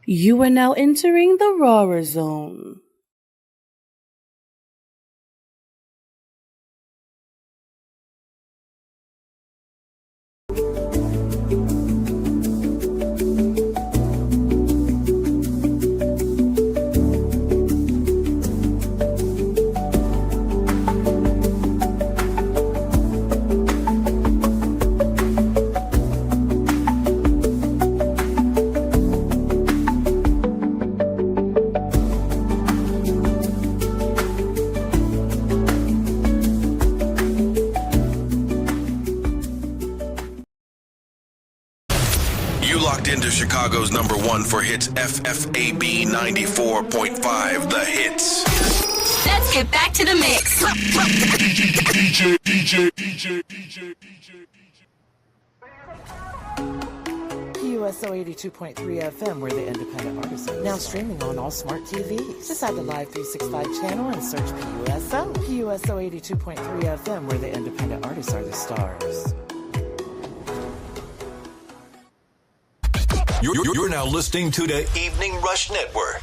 You are now entering the Rawrrzone. Into Chicago's #1 for hits, FFAB 94.5, The Hits. Let's get back to the mix. PUSO 82.3 FM, we're the independent artisan. Now streaming on all smart TVs. Just add the Live 365 channel and search PUSO. PUSO 82.3 FM, where the independent artists are the stars. You're now listening to the Evening Rush Network.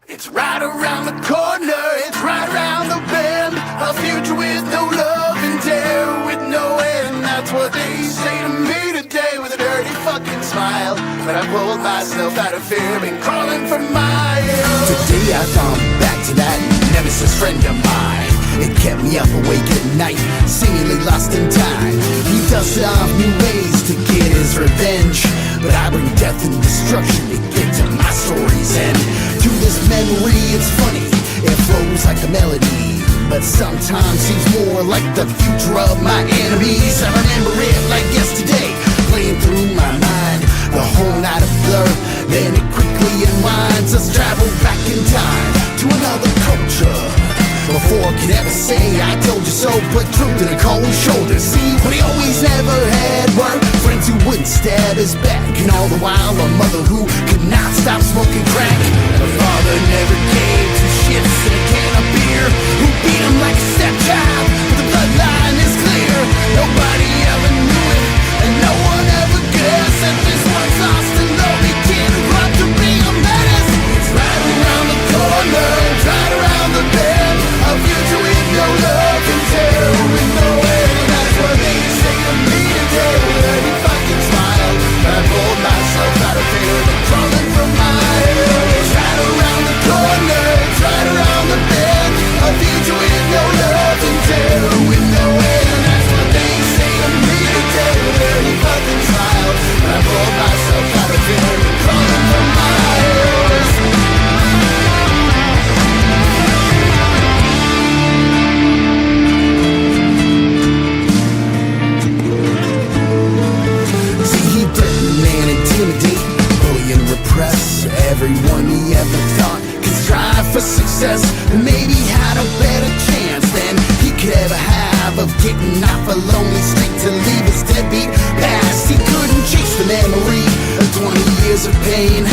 It's right around the corner, it's right around the bend. A future with no love and terror with no end. That's what they say to me today with a dirty fucking smile. But I pulled myself out of fear, been crawling for miles. Today I found back to that nemesis friend of mine. It kept me up awake at night, seemingly lost in time. He dusted off new ways to get his revenge, but I bring death and destruction to get to my story's end. To this memory, it's funny, it flows like a melody, but sometimes seems more like the future of my enemies. I remember it like yesterday, playing through my mind, the whole night of blur. Then it quickly unwinds us, travel back in time to another culture. Before I could ever say I told you so, put truth in a cold shoulder. See, but he always never had work, friends who wouldn't stab his back, and all the while a mother who could not stop smoking crack. And a father never gave two shits in a can of beer, who beat him like a stepchild, but the bloodline is clear. Nobody ever knew it, and no one ever guessed that this one's lost and lonely kid who grew up to be a menace. It's right around the corner, it's right around the bend. A future with no love and terror with no end. That's what they say to me today with every fucking smile. But I pulled myself out of fear and crawling from my hell. It's right around the corner, it's right around the bend. A future with no love and terror with no end. That's what they say to me today with every fucking smile. But I pulled myself out of fear and crawling from my hell. Everyone he ever thought could strive for success, and maybe had a better chance than he could ever have of getting off a lonely street to leave his deadbeat past. He couldn't chase the memory of 20 years of pain.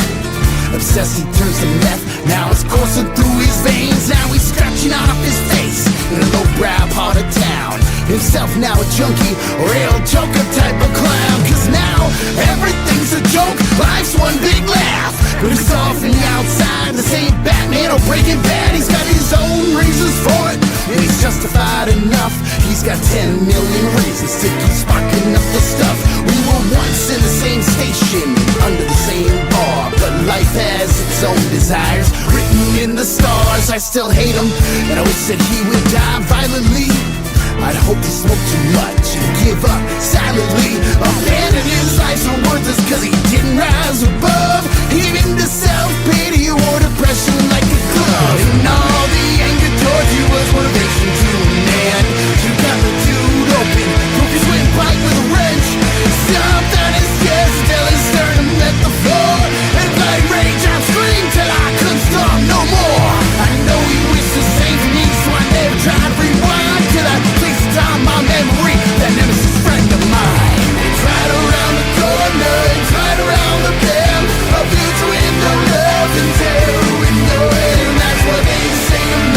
Obsessed, he turns to meth, now it's coursing through his veins. Now he's scratching off his face in a low-brow part of town. Himself now a junkie, or real joker type of clown. Cause now everything's a joke, life's one big laugh. But it's all from the outside, this ain't Batman or Breaking Bad. He's got his own reasons for it, and he's justified enough. He's got 10 million reasons to keep sparking up the stuff. We were once in the same station, under the same bar, but life has its own desires, written in the stars. I still hate him, and I wish that he would die violently. I'd hope he smoked too much and give up silently. Abandon his life so worthless cause he didn't rise above, even to self-pity or depression like a glove. And all the anger towards you was motivation to a man. You got the dude open, broke his windpipe with a wrench, stomped on his chest till his sternum met the floor, and by rage I screamed till I couldn't stop no more. I know he wished the same for me, so I never tried to rewind till I placed on my memory that nemesis friend of mine. It's right around the corner, it's right around the bend. A future with no love and terror with no end. That's what they say to me.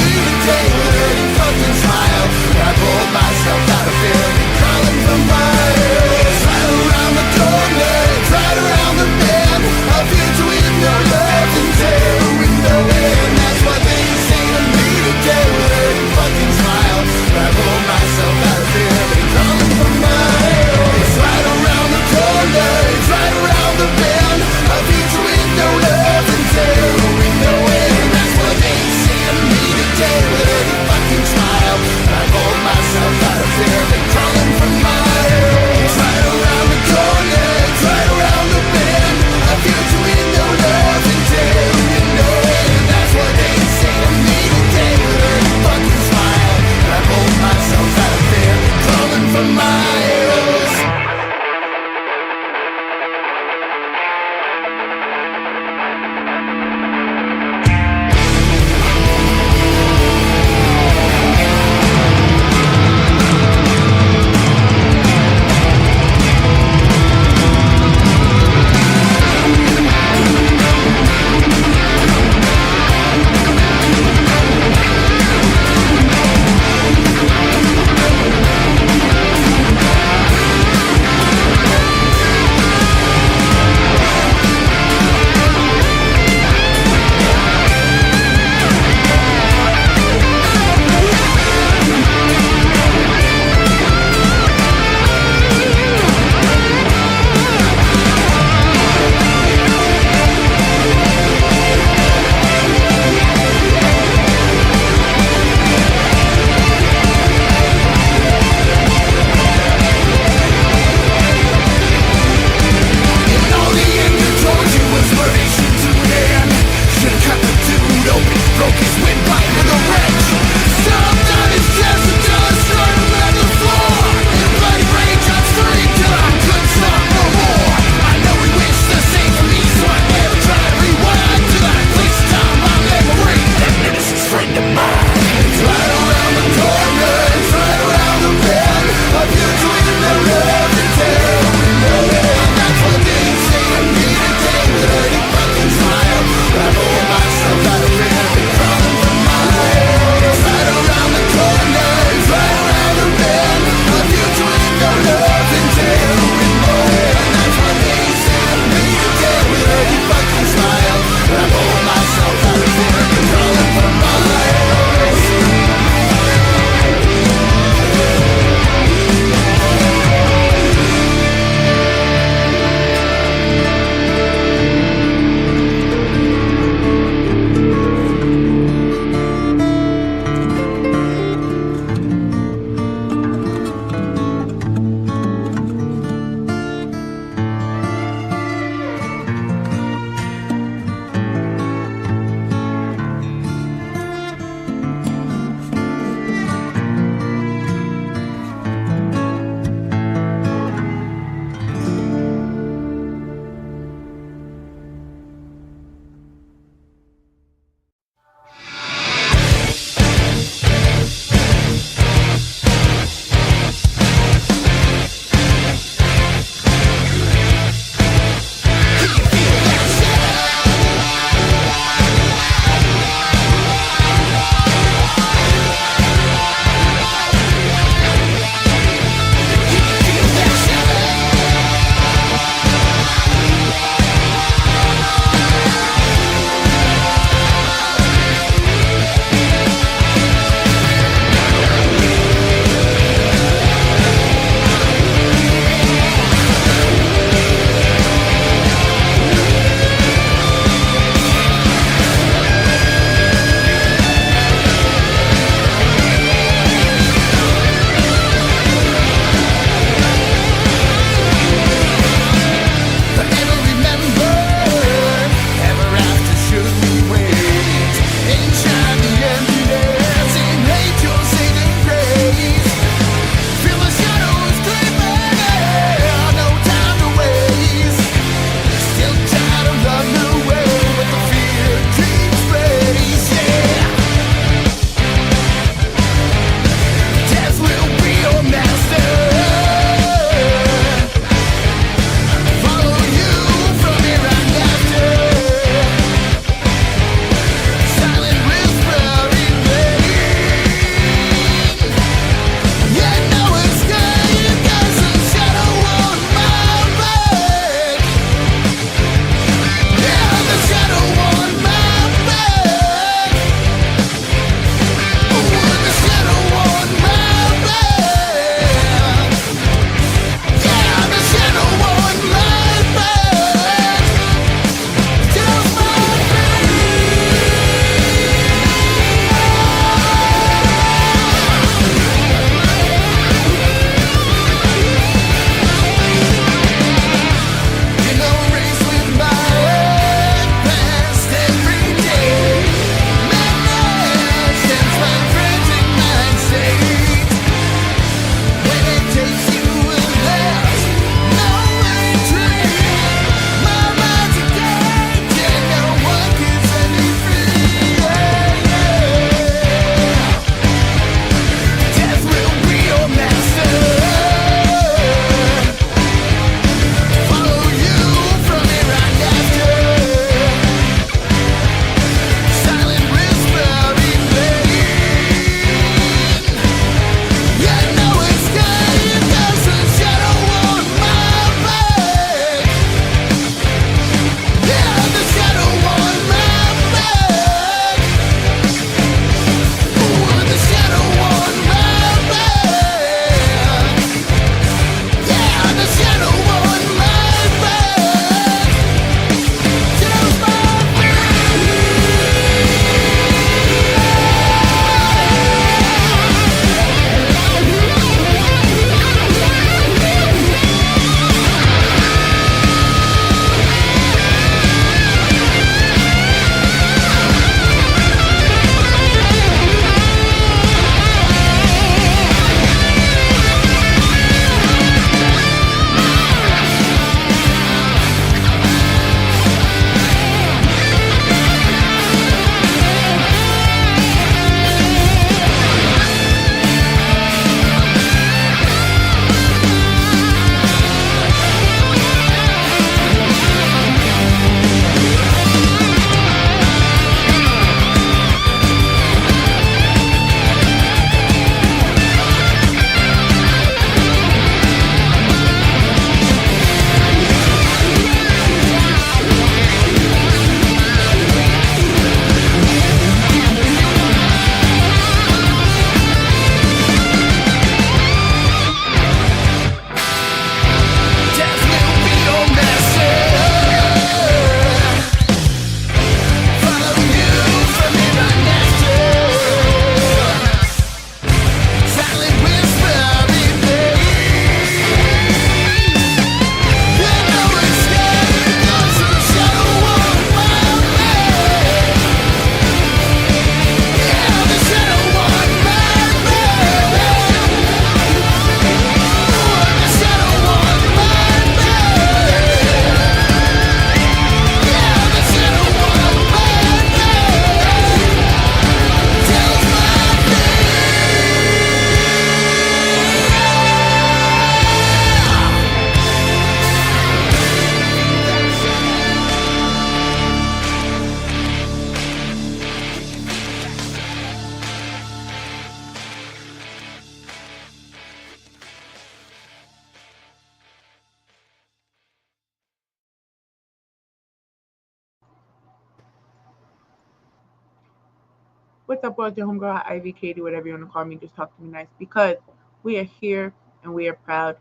What's up, world? Your homegirl, Ivy, Katie, whatever you want to call me. Just talk to me nice because we are here and we are proud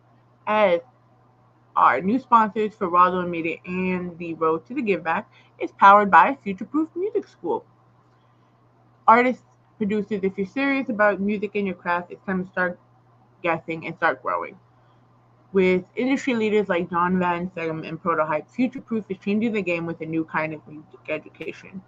as our new sponsors for Rawrrzone Media and the Road to the Give Back is powered by Future Proof Music School. Artists, producers, if you're serious about music and your craft, it's time to start guessing and start growing. With industry leaders like John Van Segem and Prototype, Future Proof is changing the game with a new kind of music education,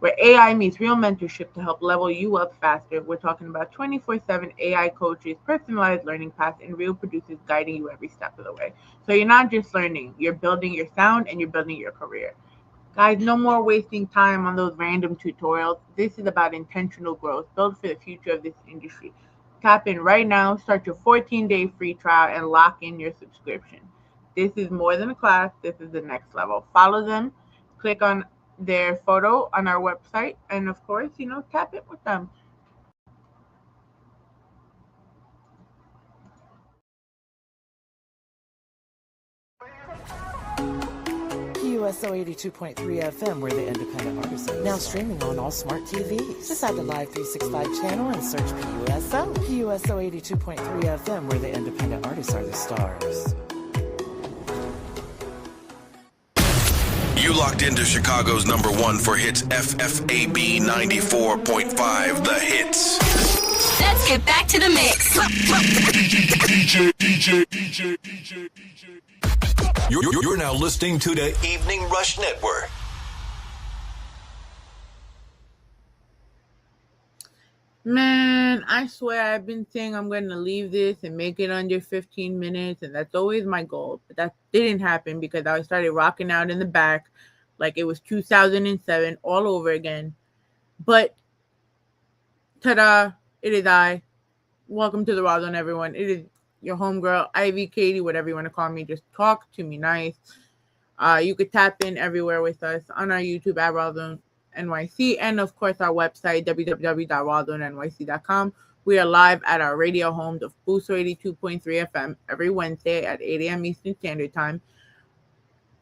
where AI meets real mentorship to help level you up faster. We're talking about 24/7 AI coaches, personalized learning paths, and real producers guiding you every step of the way. So you're not just learning, you're building your sound and you're building your career. Guys, no more wasting time on those random tutorials. This is about intentional growth, built for the future of this industry. Tap in right now, start your 14-day free trial, and lock in your subscription. This is more than a class, this is the next level. Follow them, click on their photo on our website, and of course, tap it with them. PUSO 82.3 FM, we're the independent artisan. Now streaming on all smart TVs. Decide the Live 365 channel and search PUSO. PUSO 82.3 FM, where the independent artists are the stars. You locked into Chicago's #1 for hits, FFAB 94.5, The Hits. Let's get back to the mix. You're now listening to the Evening Rush Network. Man, I swear I've been saying I'm going to leave this and make it under 15 minutes, and that's always my goal. But that didn't happen because I started rocking out in the back like it was 2007 all over again. But, ta-da, it is I. Welcome to the Rawrrzone, everyone. It is your homegirl, Ivy, Katie, whatever you want to call me. Just talk to me nice. You could tap in everywhere with us on our YouTube at Rawrrzone NYC, and of course our website www.rawrzonegyc.com. We are live at our radio home of Booster 82.3 FM every Wednesday at 8 a.m. Eastern Standard Time.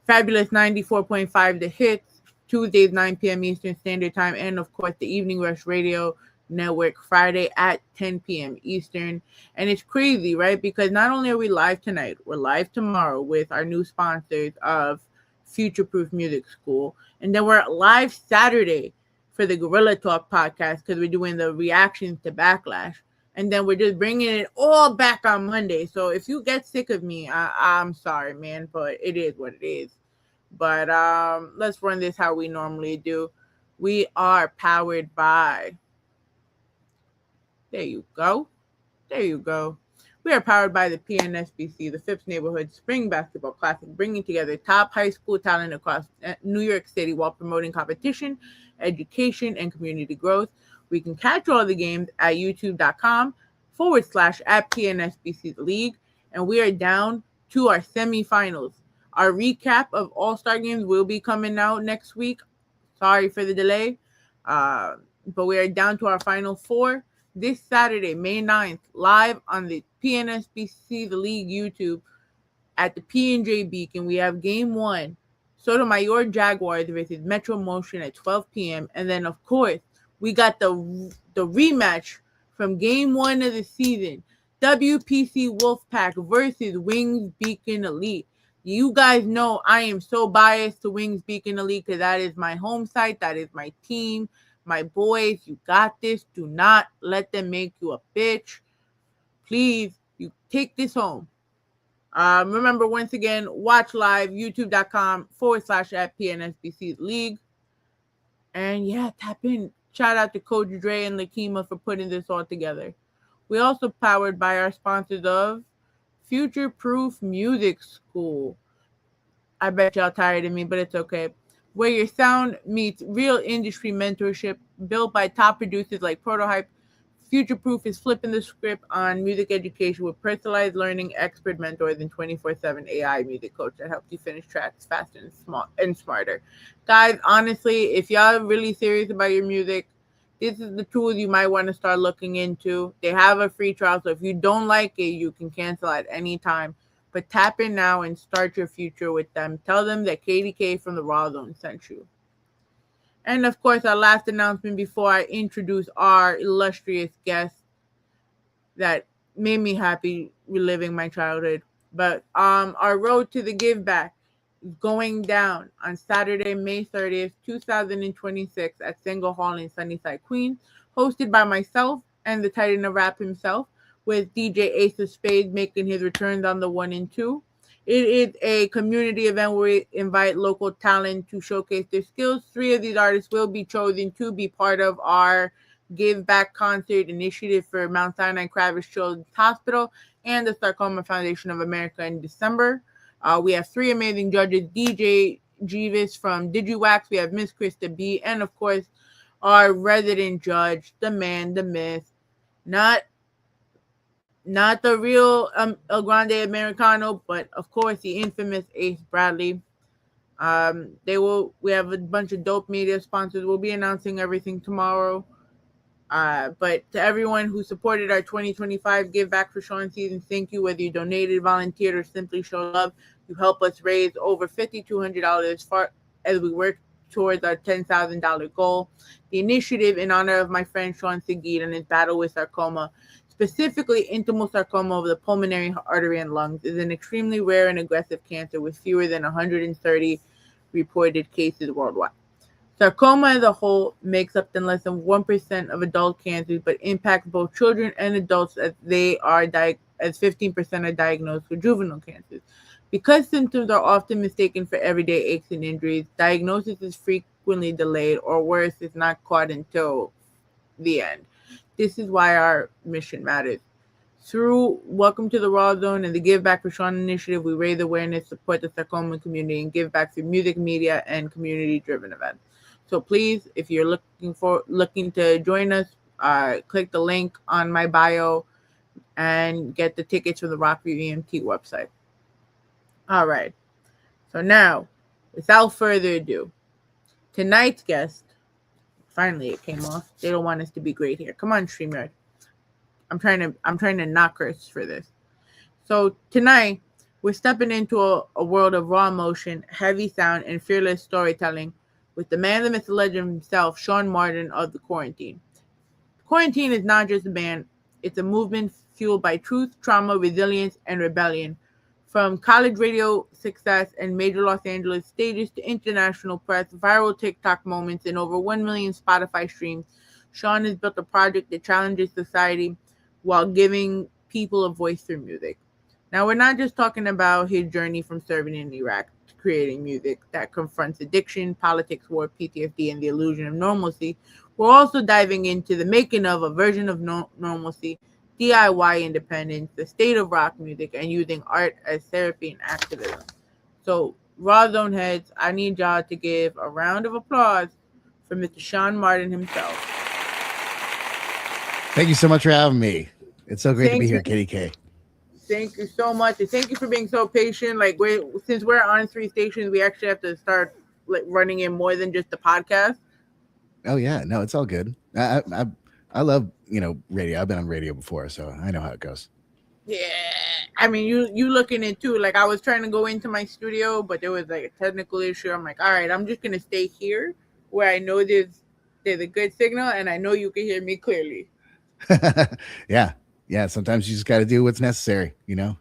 Fabulous 94.5 The Hits, Tuesdays 9 p.m. Eastern Standard Time, and of course the Evening Rush Radio Network Friday at 10 p.m. Eastern. And it's crazy, right? Because not only are we live tonight, we're live tomorrow with our new sponsors of Future Proof Music School. And then we're live Saturday for the Gorilla Talk podcast because we're doing the reactions to Backlash. And then we're just bringing it all back on Monday. So if you get sick of me, I'm sorry, man, but it is what it is. But let's run this how we normally do. We are powered by... There you go. We are powered by the PNSBC, the Phipps Neighborhood Spring Basketball Classic, bringing together top high school talent across New York City while promoting competition, education, and community growth. We can catch all the games at youtube.com/@PNSBC League, and we are down to our semifinals. Our recap of All-Star games will be coming out next week. Sorry for the delay, but we are down to our final four. This Saturday, May 9th, live on the PNSBC The League YouTube at the P&J Beacon. We have Game 1, Sotomayor Jaguars versus Metro Motion at 12 p.m. And then, of course, we got the rematch from Game 1 of the season, WPC Wolfpack versus Wings Beacon Elite. You guys know I am so biased to Wings Beacon Elite because that is my home site, that is my team. My boys, you got this. Do not let them make you a bitch. Please, you take this home. Remember, once again, watch live, youtube.com/@PNSBC League. And yeah, tap in. Shout out to Coach Dre and Lakima for putting this all together. We also powered by our sponsors of Future Proof Music School. I bet y'all tired of me, but it's okay. Where your sound meets real industry mentorship, built by top producers like Prototype. Future Proof is flipping the script on music education with personalized learning, expert mentors, and 24/7 AI music coach that helps you finish tracks faster and smarter. Guys, honestly, if y'all are really serious about your music, this is the tools you might want to start looking into. They have a free trial, so if you don't like it, you can cancel at any time. But tap in now and start your future with them. Tell them that KDK from the Rawrrzone sent you. And of course, our last announcement before I introduce our illustrious guest that made me happy reliving my childhood. But our road to the give back is going down on Saturday, May 30th, 2026 at Single Hall in Sunnyside, Queens, hosted by myself and the Titan of Rap himself, with DJ Ace of Spades making his returns on the 1 and 2. It is a community event where we invite local talent to showcase their skills. 3 of these artists will be chosen to be part of our Give Back concert initiative for Mount Sinai Kravis Children's Hospital and the Sarcoma Foundation of America in December. We have 3 amazing judges: DJ Jeevis from DigiWax, we have Miss Krista B, and of course our resident judge, the man, the myth, not the real El Grande Americano, but of course the infamous Ace Bradley. We have a bunch of dope media sponsors. We'll be announcing everything tomorrow. But to everyone who supported our 2025 Give Back for Sean season, thank you. Whether you donated, volunteered, or simply show love, you help us raise over $5,200 as we work towards our $10,000 goal. The initiative in honor of my friend Sean Seguid and his battle with sarcoma, specifically intimal sarcoma of the pulmonary artery and lungs, is an extremely rare and aggressive cancer with fewer than 130 reported cases worldwide. Sarcoma as a whole makes up less than 1% of adult cancers, but impacts both children and adults as 15% are diagnosed with juvenile cancers. Because symptoms are often mistaken for everyday aches and injuries, diagnosis is frequently delayed, or worse, is not caught until the end. This is why our mission matters. Through Welcome to the Rawrrzone and the Give Back for Sean initiative, we raise awareness, support the sarcoma community, and give back through music, media, and community-driven events. So please, if you're looking to join us, click the link on my bio and get the tickets from the Rockview EMT website. All right. So now, without further ado, tonight's guest, finally it came off. They don't want us to be great here. Come on, StreamYard. I'm trying to not curse for this. So tonight, we're stepping into a world of raw emotion, heavy sound, and fearless storytelling with the man, the myth, the legend himself, Sean Martin of The Quarantine. Quarantine is not just a band, it's a movement fueled by truth, trauma, resilience, and rebellion. From college radio success and major Los Angeles stages to international press, viral TikTok moments, and over 1 million Spotify streams, Sean has built a project that challenges society while giving people a voice through music. Now, we're not just talking about his journey from serving in Iraq to creating music that confronts addiction, politics, war, PTSD, and the illusion of normalcy. We're also diving into the making of a version of normalcy, DIY independence, the state of rock music, and using art as therapy and activism. So, Rawrrzone heads, I need y'all to give a round of applause for Mr. Sean Martin himself. Thank you so much for having me. It's so great to be here, Kitty K. Thank you so much, and thank you for being so patient. Like, since we're on 3 stations, we actually have to start running in more than just the podcast. Oh yeah, no, it's all good. I love radio. I've been on radio before, so I know how it goes. Yeah, I mean, you looking into like I was trying to go into my studio, but there was like a technical issue. I'm like, all right, I'm just gonna stay here where I know there's a good signal, and I know you can hear me clearly. Yeah. Sometimes you just got to do what's necessary, Yeah.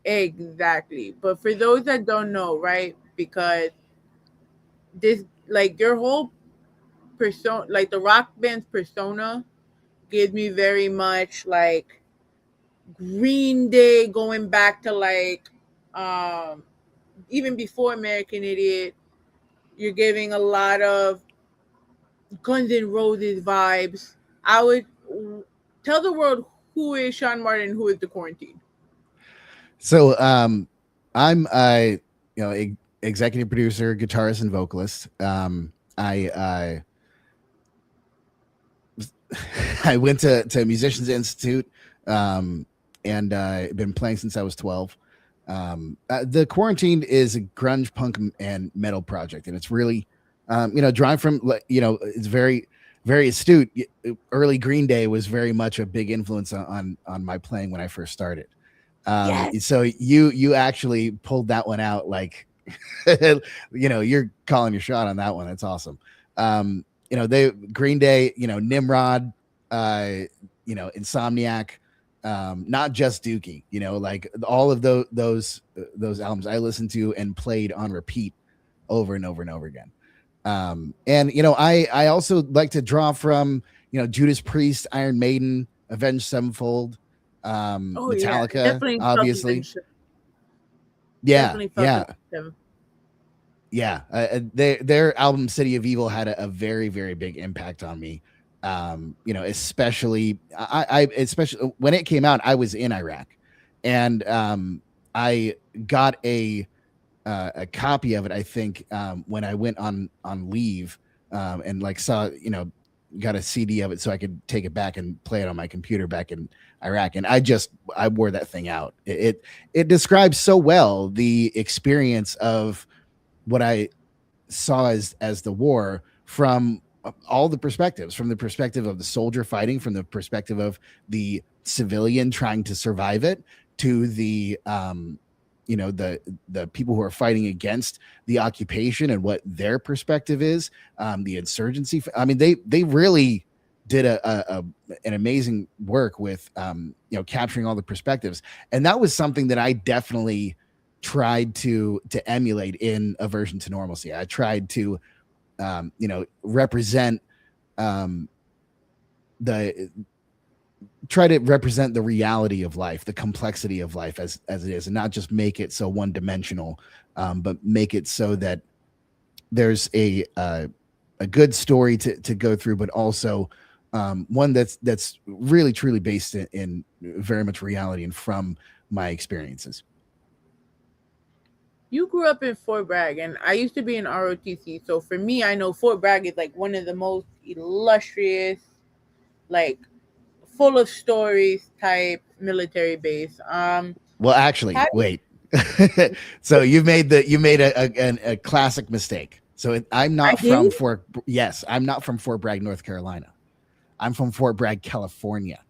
Exactly. But for those that don't know, right? Because this, like, your whole persona, like the rock band's persona, gives me very much like Green Day, going back to like even before American Idiot. You're giving a lot of Guns N' Roses vibes. I would tell the world who is Sean Martin, who is The Quarantine. So I'm executive producer, guitarist, and vocalist. I went to Musicians Institute and been playing since I was 12. The Quarantine is a grunge, punk, and metal project, and it's really drawing from it's very, very astute. Early Green Day was very much a big influence on my playing when I first started. Yes. So you actually pulled that one out, like you're calling your shot on that one. That's awesome. They Green Day, Nimrod, Insomniac, not just Dookie, like all of those albums I listened to and played on repeat over and over and over again. I also like to draw from, Judas Priest, Iron Maiden, Avenged Sevenfold, Metallica, obviously. Yeah. Their album City of Evil had a very, very big impact on me. Especially especially when it came out, I was in Iraq, and I got a copy of it, I think, when I went on leave, and like saw, got a CD of it so I could take it back and play it on my computer back in Iraq. And I wore that thing out. It describes so well the experience of what I saw as the war from all the perspectives, from the perspective of the soldier fighting, from the perspective of the civilian trying to survive it, to the the people who are fighting against the occupation and what their perspective is, the insurgency. I mean, they really did an amazing work with capturing all the perspectives, and that was something that I definitely tried to emulate in Aversion to Normalcy. I tried to represent the reality of life, the complexity of life as it is, and not just make it so one dimensional, but make it so that there's a good story to go through, but also one that's really truly based in very much reality and from my experiences. You grew up in Fort Bragg, and I used to be in ROTC. So for me, I know Fort Bragg is like one of the most illustrious, like full of stories type military base. Well, actually, wait. So you made a classic mistake. So I'm not from Fort. Yes, I'm not from Fort Bragg, North Carolina. I'm from Fort Bragg, California.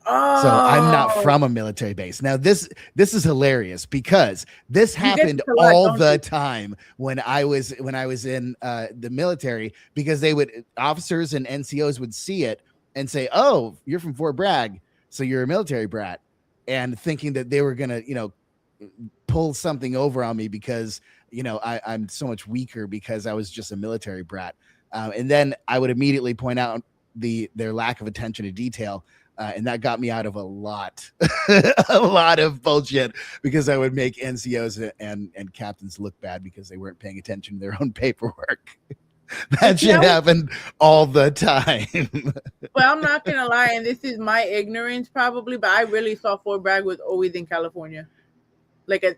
Oh. So I'm not from a military base. Now this is hilarious because this happened all the time when I was in the military, because officers and NCOs would see it and say, "Oh, you're from Fort Bragg, so you're a military brat," and thinking that they were gonna pull something over on me because I'm so much weaker because I was just a military brat, and then I would immediately point out their lack of attention to detail. And that got me out of a lot of bullshit, because I would make NCOs and captains look bad because they weren't paying attention to their own paperwork. That shit happened all the time. Well, I'm not going to lie, and this is my ignorance probably, but I really thought Fort Bragg was always in California,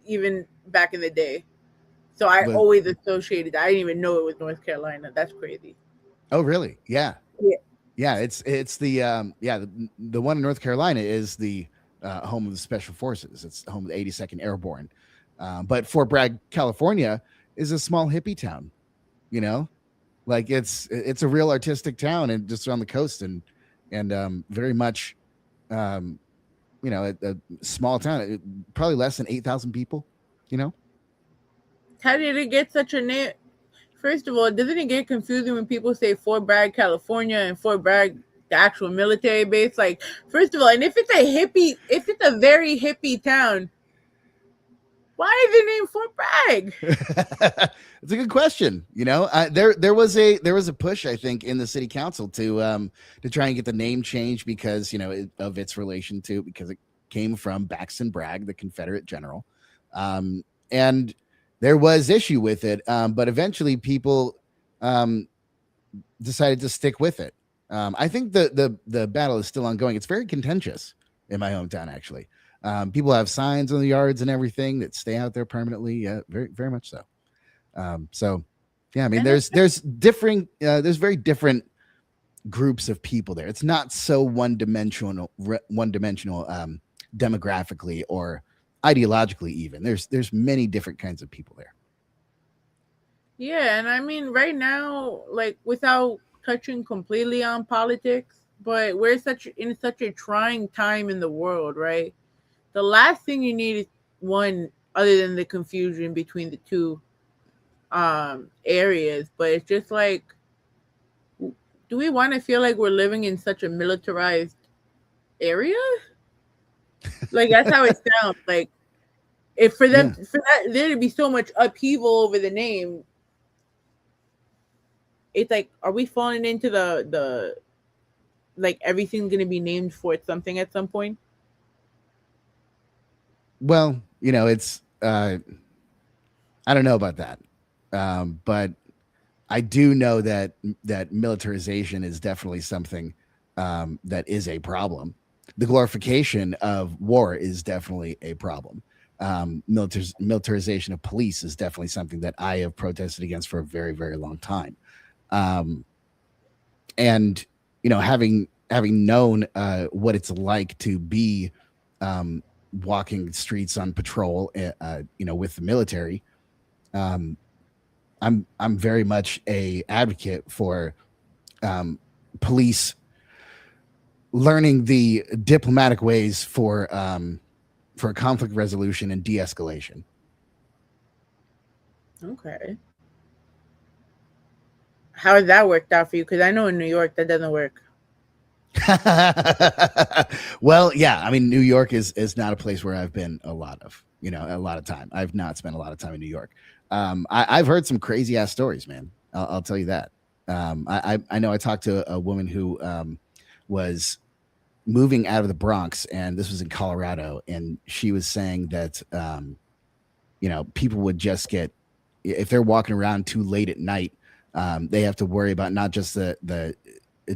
even back in the day. So I always associated, I didn't even know it was North Carolina. That's crazy. Oh, really? Yeah. Yeah. Yeah, it's the the one in North Carolina is the home of the Special Forces. It's the home of the 82nd Airborne. But Fort Bragg, California, is a small hippie town. Like it's a real artistic town and just on the coast and very much a small town. Probably less than 8,000 people. How did it get such a name? First of all, doesn't it get confusing when people say Fort Bragg, California, and Fort Bragg, the actual military base? Like, first of all, and if it's a very hippie town, why is it named Fort Bragg? It's a good question. There was a push, I think, in the city council to try and get the name changed because of its relation to, because it came from Braxton Bragg, the Confederate general, and there was issue with it, but eventually people decided to stick with it. I think the battle is still ongoing. It's very contentious in my hometown, actually. People have signs on the yards and everything that stay out there permanently. Yeah, very, very much so. So, yeah, I mean, there's very different groups of people there. It's not so one dimensional demographically or ideologically. Even there's many different kinds of people there. Yeah, and I mean, right now, like, without touching completely on politics, but we're in such a trying time in the world, right? The last thing you need is one, other than the confusion between the two areas, but it's just like do we want to feel like we're living in such a militarized area? Like that's how it sounds. Like if for them for that there to be so much upheaval over the name, it's like, are we falling into the like everything's gonna be named for something at some point? Well, it's I don't know about that, but I do know that militarization is definitely something that is a problem. The glorification of war is definitely a problem. Militarization of police is definitely something that I have protested against for a very, very long time. And having known what it's like to be walking streets on patrol, with the military, I'm very much a advocate for police learning the diplomatic ways for conflict resolution and de-escalation. Okay. How has that worked out for you? Because I know in New York that doesn't work. Well, yeah. I mean, New York is not a place where I've been a lot of time. I've not spent a lot of time in New York. I've heard some crazy ass stories, man. I'll tell you that. I know I talked to a woman who was moving out of the Bronx, and this was in Colorado, and she was saying that people would just get, if they're walking around too late at night, they have to worry about not just the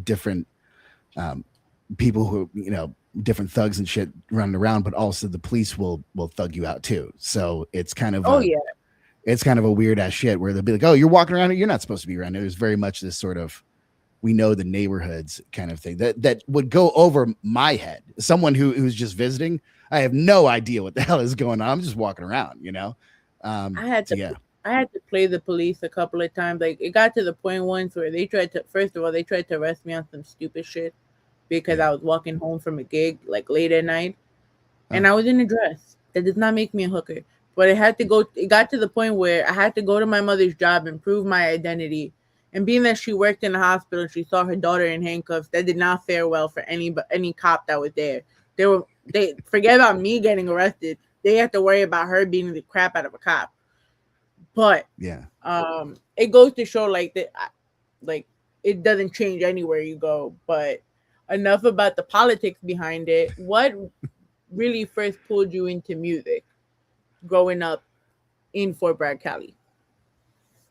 different people who different thugs and shit running around, but also the police will thug you out too. So it's kind of it's kind of a weird ass shit where they'll be like, oh, you're walking around here, you're not supposed to be around here. There's very much this sort of, we know the neighborhoods kind of thing that would go over my head. Someone who's just visiting, I have no idea what the hell is going on. I'm just walking around, I had to play the police a couple of times. Like it got to the point once where they tried to arrest me on some stupid shit because I was walking home from a gig like late at night, and I was in a dress. That does not make me a hooker. But it got to the point where I had to go to my mother's job and prove my identity. And being that she worked in the hospital, she saw her daughter in handcuffs. That did not fare well for any cop that was there. They forget about me getting arrested. They have to worry about her beating the crap out of a cop. But yeah, it goes to show like that, like it doesn't change anywhere you go. But enough about the politics behind it. What really first pulled you into music growing up in Fort Bragg, Cali?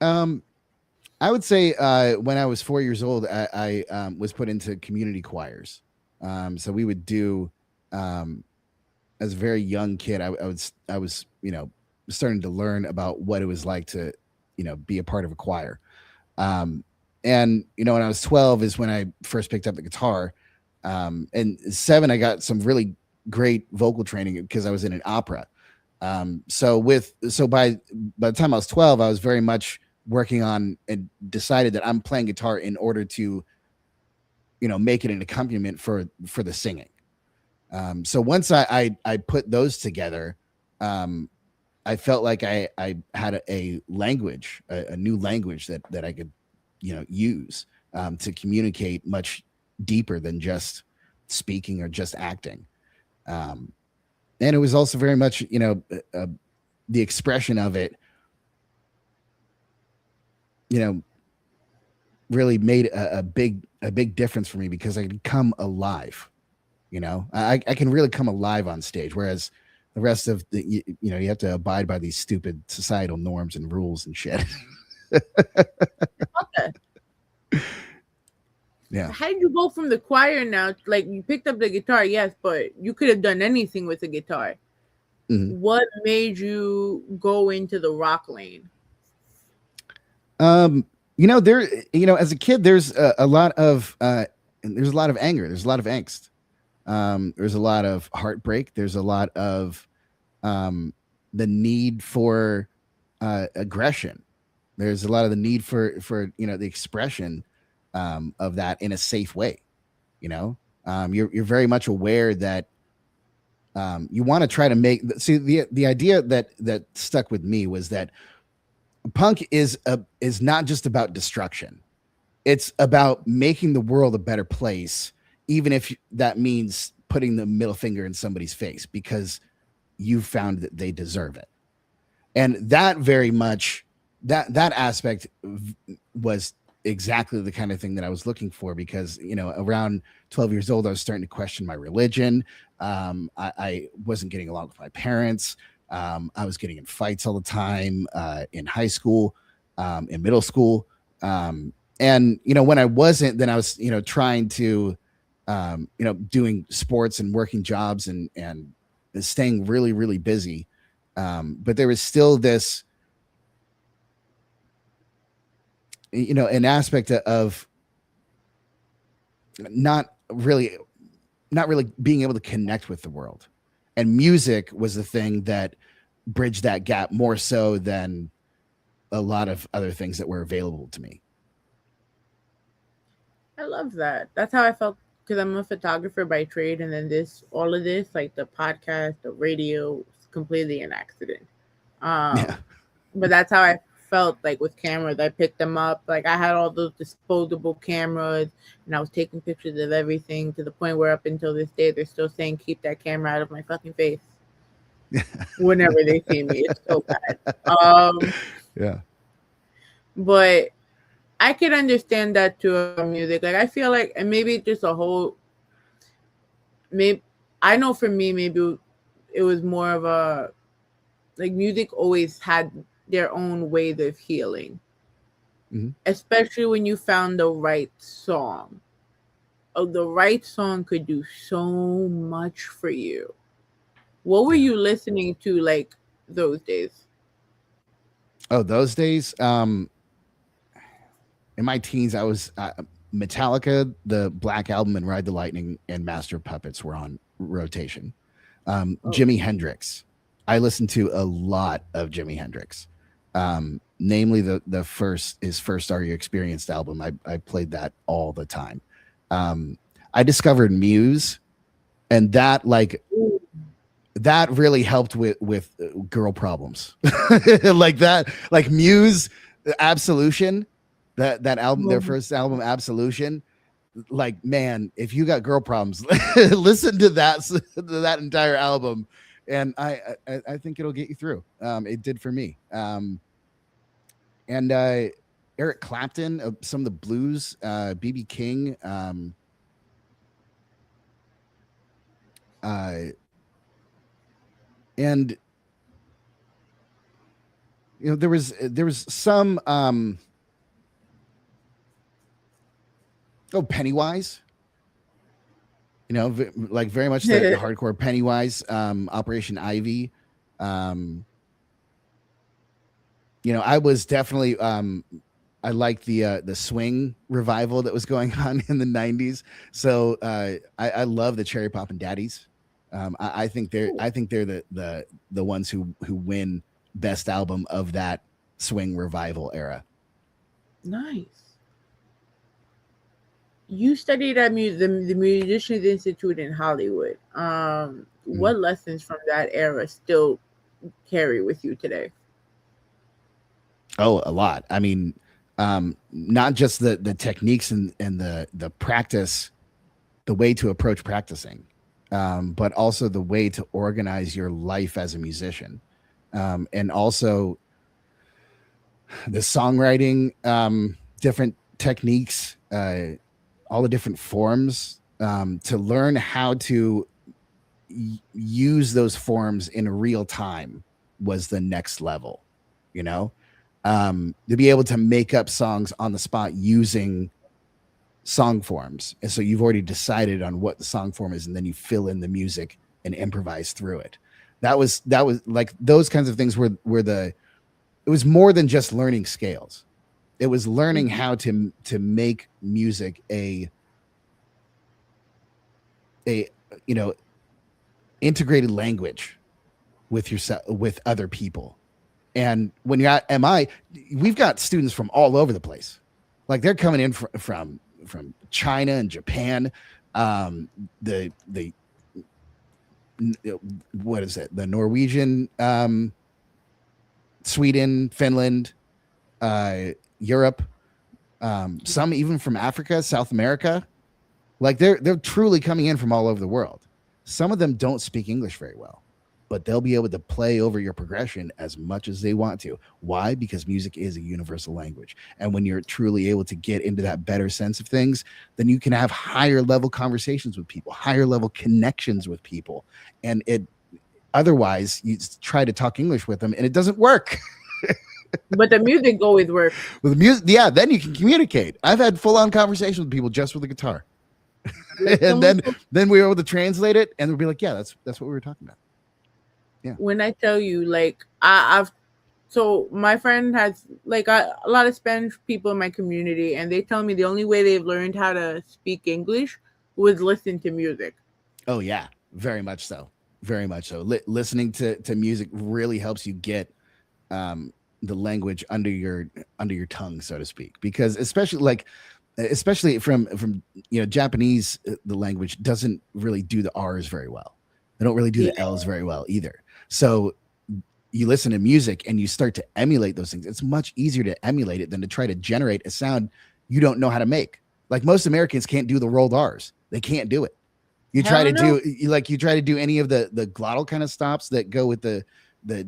I would say when I was 4 years old, I was put into community choirs. So we would do, as a very young kid, I was starting to learn about what it was like to be a part of a choir. And when I was 12 is when I first picked up the guitar. And 7, I got some really great vocal training because I was in an opera. So by the time I was 12, I was very much working on and decided that I'm playing guitar in order to, make it an accompaniment for the singing. So once I put those together, I felt like I had a language, a new language that I could, use to communicate much deeper than just speaking or just acting. And it was also very much, the expression of it, really made a big difference for me because I could come alive. I can really come alive on stage, whereas the rest of the, you have to abide by these stupid societal norms and rules and shit. Okay. Yeah. How did you go from the choir now? Like you picked up the guitar, yes, but you could have done anything with the guitar. Mm-hmm. What made you go into the rock lane? There, as a kid, there's a lot of anger. There's a lot of angst. There's a lot of heartbreak. There's a lot of the need for aggression. There's a lot of the need for the expression of that in a safe way. You're very much aware that you want to try to make. See, the idea that stuck with me was that punk is not just about destruction. it's about making the world a better place, even if that means putting the middle finger in somebody's face because you found that they deserve it. And that very much, that aspect was exactly the kind of thing that I was looking for, because, you know, around 12 years old, I was starting to question my religion. I wasn't getting along with my parents. I was getting in fights all the time, in high school, in middle school. And, you know, when I wasn't, then I was, you know, trying to, you know, doing sports and working jobs and staying really, really busy. But there was still this, you know, an aspect of not really being able to connect with the world. And music was the thing that bridged that gap more so than a lot of other things that were available to me. I love that. That's how I felt, because I'm a photographer by trade, and then all of this, like the podcast, the radio, was completely an accident. Yeah. But that's how I felt like with cameras. I picked them up. Like I had all those disposable cameras, and I was taking pictures of everything, to the point where up until this day, they're still saying, keep that camera out of my fucking face. Whenever they see me, it's so bad. Yeah. But I could understand that too, music. Like I feel like, and maybe just maybe I know for me, maybe it was more of a, like, music always had their own ways of healing, especially when you found the right song. Oh, the right song could do so much for you. What were you listening to like those days? Oh, those days. In my teens, I was Metallica, the Black Album, and Ride the Lightning, and Master of Puppets were on rotation. Jimi Hendrix. I listened to a lot of Jimi Hendrix, namely his first Are You Experienced album. I played that all the time. I discovered Muse, and that really helped with girl problems. Like that, like Muse, Absolution. That album, their first album, Absolution, like, man, if you got girl problems, listen to that entire album, and I think it'll get you through. It did for me. And Eric Clapton, some of the blues, B.B. King, and you know, there was some Pennywise, you know, like very much the hardcore Pennywise, Operation Ivy. You know, I was definitely I liked the swing revival that was going on in the 90s. So I love the Cherry Poppin' Daddies. I think they're the ones who win best album of that swing revival era. Nice. You studied at the Musicians Institute in Hollywood. What lessons from that era still carry with you today? Oh, a lot. I mean, not just the techniques and the practice, the way to approach practicing, but also the way to organize your life as a musician, and also the songwriting, different techniques, all the different forms, to learn how to use those forms in real time was the next level, you know, to be able to make up songs on the spot using song forms. And so you've already decided on what the song form is, and then you fill in the music and improvise through it. That was like, those kinds of things were it was more than just learning scales. It was learning how to make music a you know, integrated language with yourself, with other people. And when you're at MI, we've got students from all over the place. Like, they're coming in from China and Japan, the what is it? The Norwegian, Sweden, Finland, Europe, Some even from Africa, South America. Like they're truly coming in from all over the world. Some of them don't speak English very well, but they'll be able to play over your progression as much as they want to. Why? Because music is a universal language. And when you're truly able to get into that better sense of things, then you can have higher level conversations with people, higher level connections with people. And otherwise you try to talk English with them and it doesn't work. But the music always works. With the music, yeah, then you can communicate. I've had full-on conversations with people just with the guitar. And then we were able to translate it and we'll be like, yeah, that's what we were talking about. Yeah. When I tell you, like, so my friend has like a lot of Spanish people in my community, and they tell me the only way they've learned how to speak English was listen to music. Oh yeah, very much so. Very much so. Listening to music really helps you get the language under your tongue, so to speak, because especially from Japanese, the language doesn't really do the R's very well. They don't really do the L's very well either. So you listen to music and you start to emulate those things. It's much easier to emulate it than to try to generate a sound you don't know how to make. Like most Americans can't do the rolled R's. They can't do it. You try to do any of the glottal kind of stops that go with the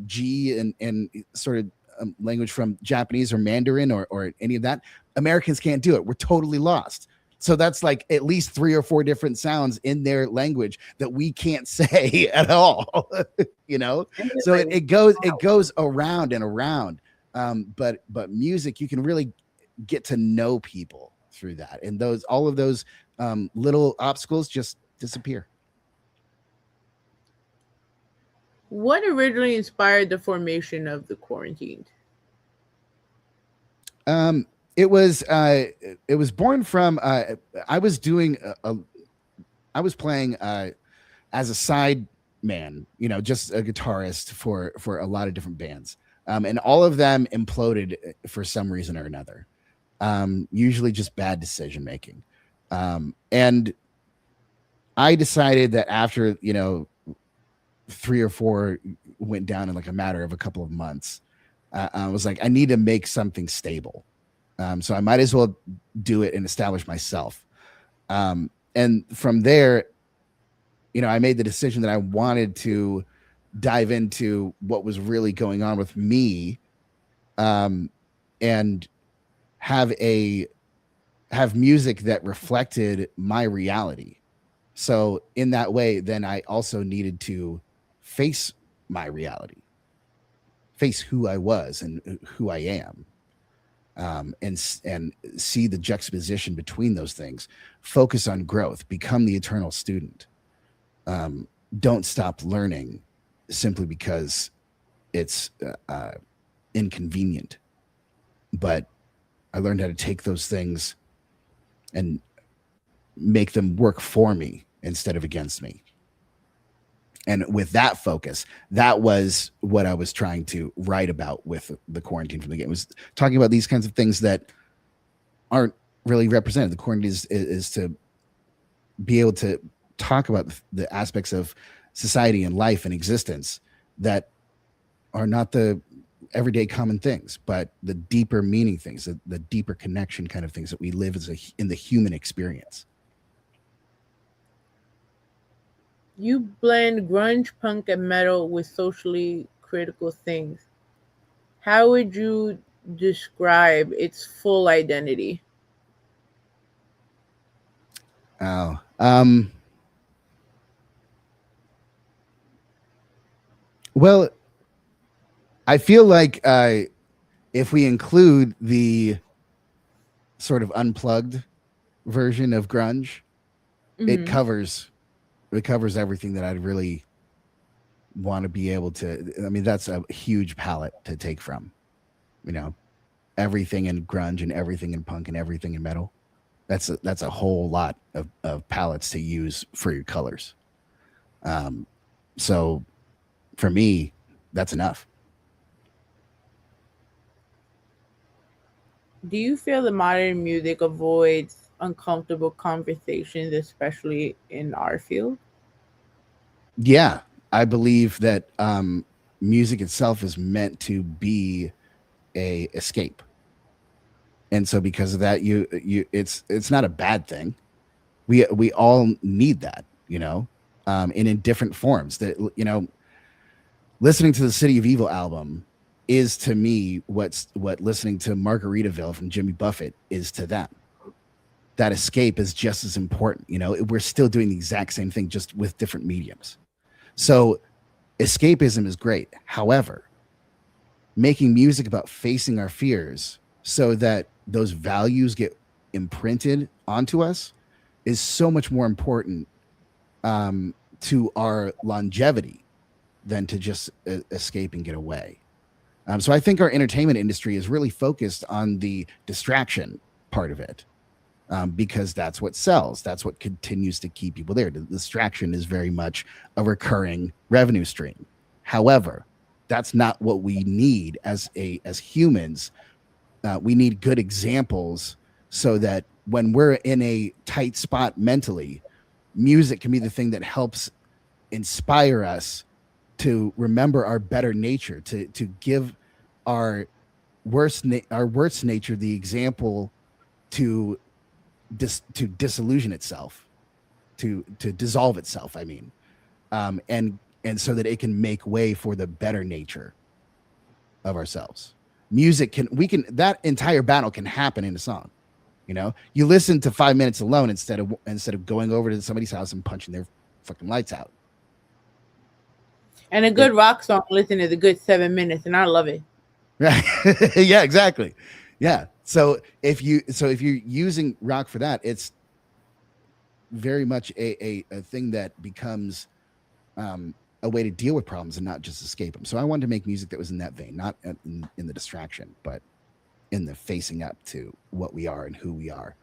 G and sort of language from Japanese or Mandarin or any of that. Americans can't do it. We're totally lost. So that's like at least 3 or 4 different sounds in their language that we can't say at all. So it goes around and around. But music, you can really get to know people through that, and all of those little obstacles just disappear. What originally inspired the formation of the Quarantined? It was born from I was playing as a side man, just a guitarist for a lot of different bands, and all of them imploded for some reason or another. Usually just bad decision making, and I decided that after 3 or 4 went down in like a matter of a couple of months, I was like, I need to make something stable. So I might as well do it and establish myself. And from there, I made the decision that I wanted to dive into what was really going on with me, and have music that reflected my reality. So in that way, then I also needed to face my reality, face who I was and who I am. And see the juxtaposition between those things. Focus on growth. Become the eternal student. Don't stop learning simply because it's inconvenient. But I learned how to take those things and make them work for me instead of against me. And with that focus, that was what I was trying to write about with the Quarantine from the Game. It was talking about these kinds of things that aren't really represented. The Quarantine is to be able to talk about the aspects of society and life and existence that are not the everyday common things, but the deeper meaning things, the deeper connection kind of things that we live in the human experience. You blend grunge, punk, and metal with socially critical things. How would you describe its full identity? Oh, well, I feel like if we include the sort of unplugged version of grunge, it covers everything that I'd really want to be able to. I mean, that's a huge palette to take from, everything in grunge and everything in punk and everything in metal. That's a whole lot of palettes to use for your colors. So for me, that's enough. Do you feel the modern music avoids uncomfortable conversations, especially in our field? Yeah, I believe that music itself is meant to be a escape. And so because of that, it's not a bad thing. We all need that, and in different forms. That, listening to the City of Evil album is to me what listening to Margaritaville from Jimmy Buffett is to them. That escape is just as important. We're still doing the exact same thing, just with different mediums. So escapism is great. However, making music about facing our fears so that those values get imprinted onto us is so much more important to our longevity than to just escape and get away. So I think our entertainment industry is really focused on the distraction part of it, because that's what sells. That's what continues to keep people there. The distraction is very much a recurring revenue stream. However, that's not what we need as humans. We need good examples so that when we're in a tight spot mentally, music can be the thing that helps inspire us to remember our better nature, to give our worst nature the example to disillusion itself, to dissolve itself. I mean, and so that it can make way for the better nature of ourselves. Music that entire battle can happen in a song. You listen to 5 minutes alone instead of going over to somebody's house and punching their fucking lights out. And a good rock song, listen, is a good 7 minutes, and I love it. Right. Yeah, exactly. Yeah. So if you're using rock for that, it's very much a thing that becomes a way to deal with problems and not just escape them. So I wanted to make music that was in that vein, not in the distraction, but in the facing up to what we are and who we are,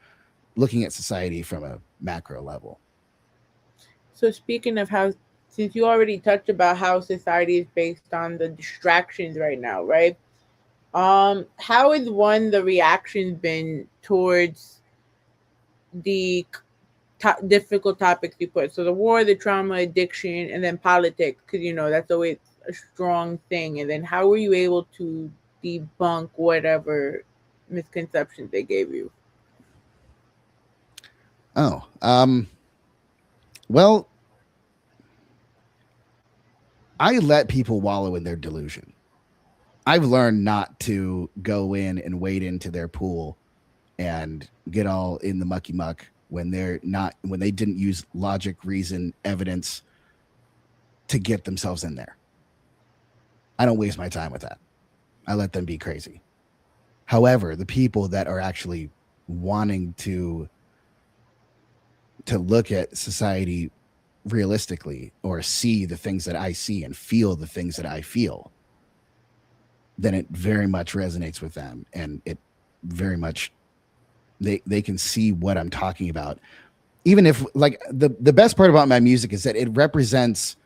looking at society from a macro level. So speaking of how, since you already touched about how society is based on the distractions right now, right? How has the reaction been towards the difficult topics you put? So the war, the trauma, addiction, and then politics, because that's always a strong thing. And then how were you able to debunk whatever misconceptions they gave you? Well, I let people wallow in their delusion. I've learned not to go in and wade into their pool and get all in the mucky muck when they didn't use logic, reason, evidence to get themselves in there. I don't waste my time with that. I let them be crazy. However, the people that are actually wanting to look at society realistically, or see the things that I see and feel the things that I feel, then it very much resonates with them, and it very much they can see what I'm talking about. Even if, like, the best part about my music is that it represents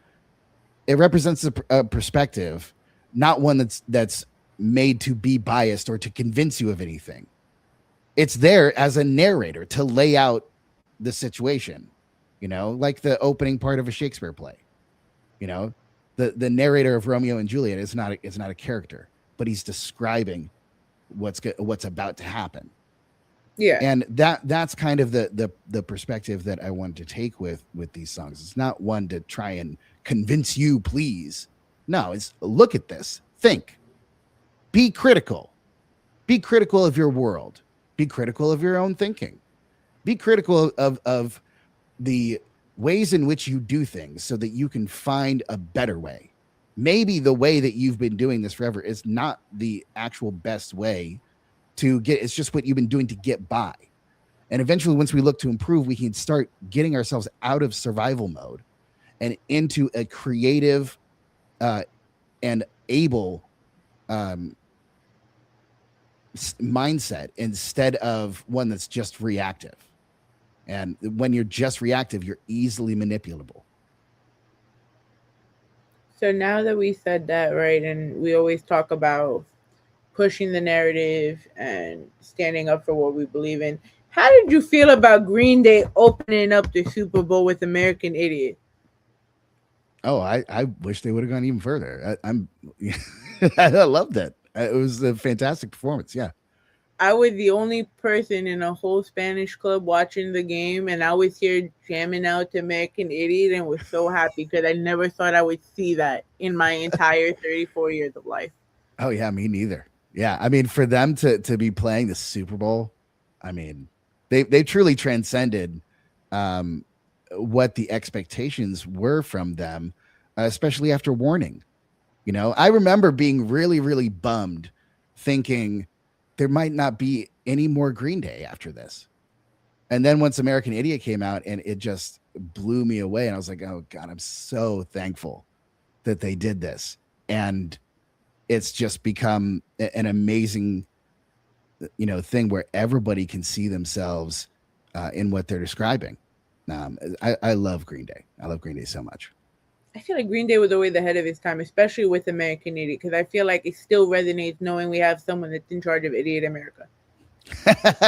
a perspective, not one that's made to be biased or to convince you of anything. It's there as a narrator to lay out the situation, like the opening part of a Shakespeare play. The narrator of Romeo and Juliet is not a character, but he's describing what's about to happen. Yeah. And that's kind of the perspective that I wanted to take with these songs. It's not one to try and convince you, please. No, it's look at this, think, be critical of your world, be critical of your own thinking, be critical of the ways in which you do things so that you can find a better way. Maybe the way that you've been doing this forever is not the actual best way to get. It's just what you've been doing to get by. And eventually, once we look to improve, we can start getting ourselves out of survival mode and into a creative and able mindset, instead of one that's just reactive. And when you're just reactive, you're easily manipulable. So now that we said that, right, and we always talk about pushing the narrative and standing up for what we believe in, how did you feel about Green Day opening up the Super Bowl with American Idiot? Oh, I wish they would have gone even further. I love that. It was a fantastic performance. Yeah. I was the only person in a whole Spanish club watching the game, and I was here jamming out to American Idiot and was so happy because I never thought I would see that in my entire 34 years of life. Oh yeah, me neither. Yeah, I mean, for them to be playing the Super Bowl, I mean, they truly transcended um, what the expectations were from them, especially after Warning. You know, I remember being really, really bummed, thinking there might not be any more Green Day after this. And then once American Idiot came out, and it just blew me away, and I was like, oh God, I'm so thankful that they did this. And it's just become an amazing, thing where everybody can see themselves in what they're describing. I love Green Day. I love Green Day so much. I feel like Green Day was always ahead of his time, especially with American Idiot, because I feel like it still resonates knowing we have someone that's in charge of Idiot America.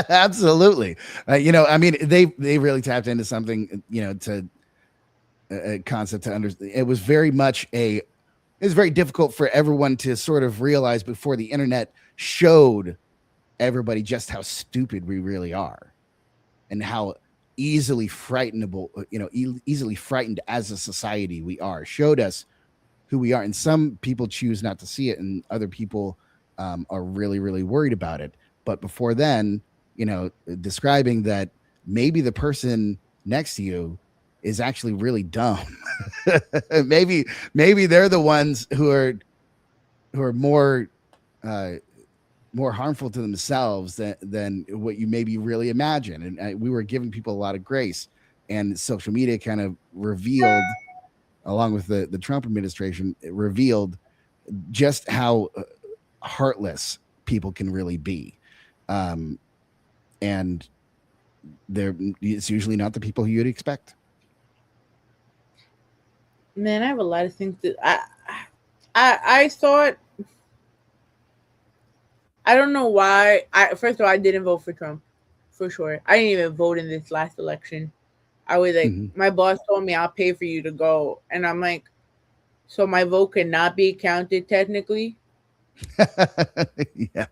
Absolutely. I mean, they really tapped into something, to a concept to understand. It was very much it's very difficult for everyone to sort of realize before the internet showed everybody just how stupid we really are and how easily frightenable, easily frightened as a society we are. Showed us who we are. And some people choose not to see it, and other people are really, really worried about it. But before then, describing that maybe the person next to you is actually really dumb. maybe they're the ones who are more harmful to themselves than what you maybe really imagine. And we were giving people a lot of grace, and social media kind of revealed, along with the Trump administration, it revealed just how heartless people can really be. And it's usually not the people who you'd expect. Man, I have a lot of things to. I thought. I don't know why. First of all, I didn't vote for Trump, for sure. I didn't even vote in this last election. I was like, my boss told me I'll pay for you to go, and I'm like, so my vote cannot be counted technically. Yeah.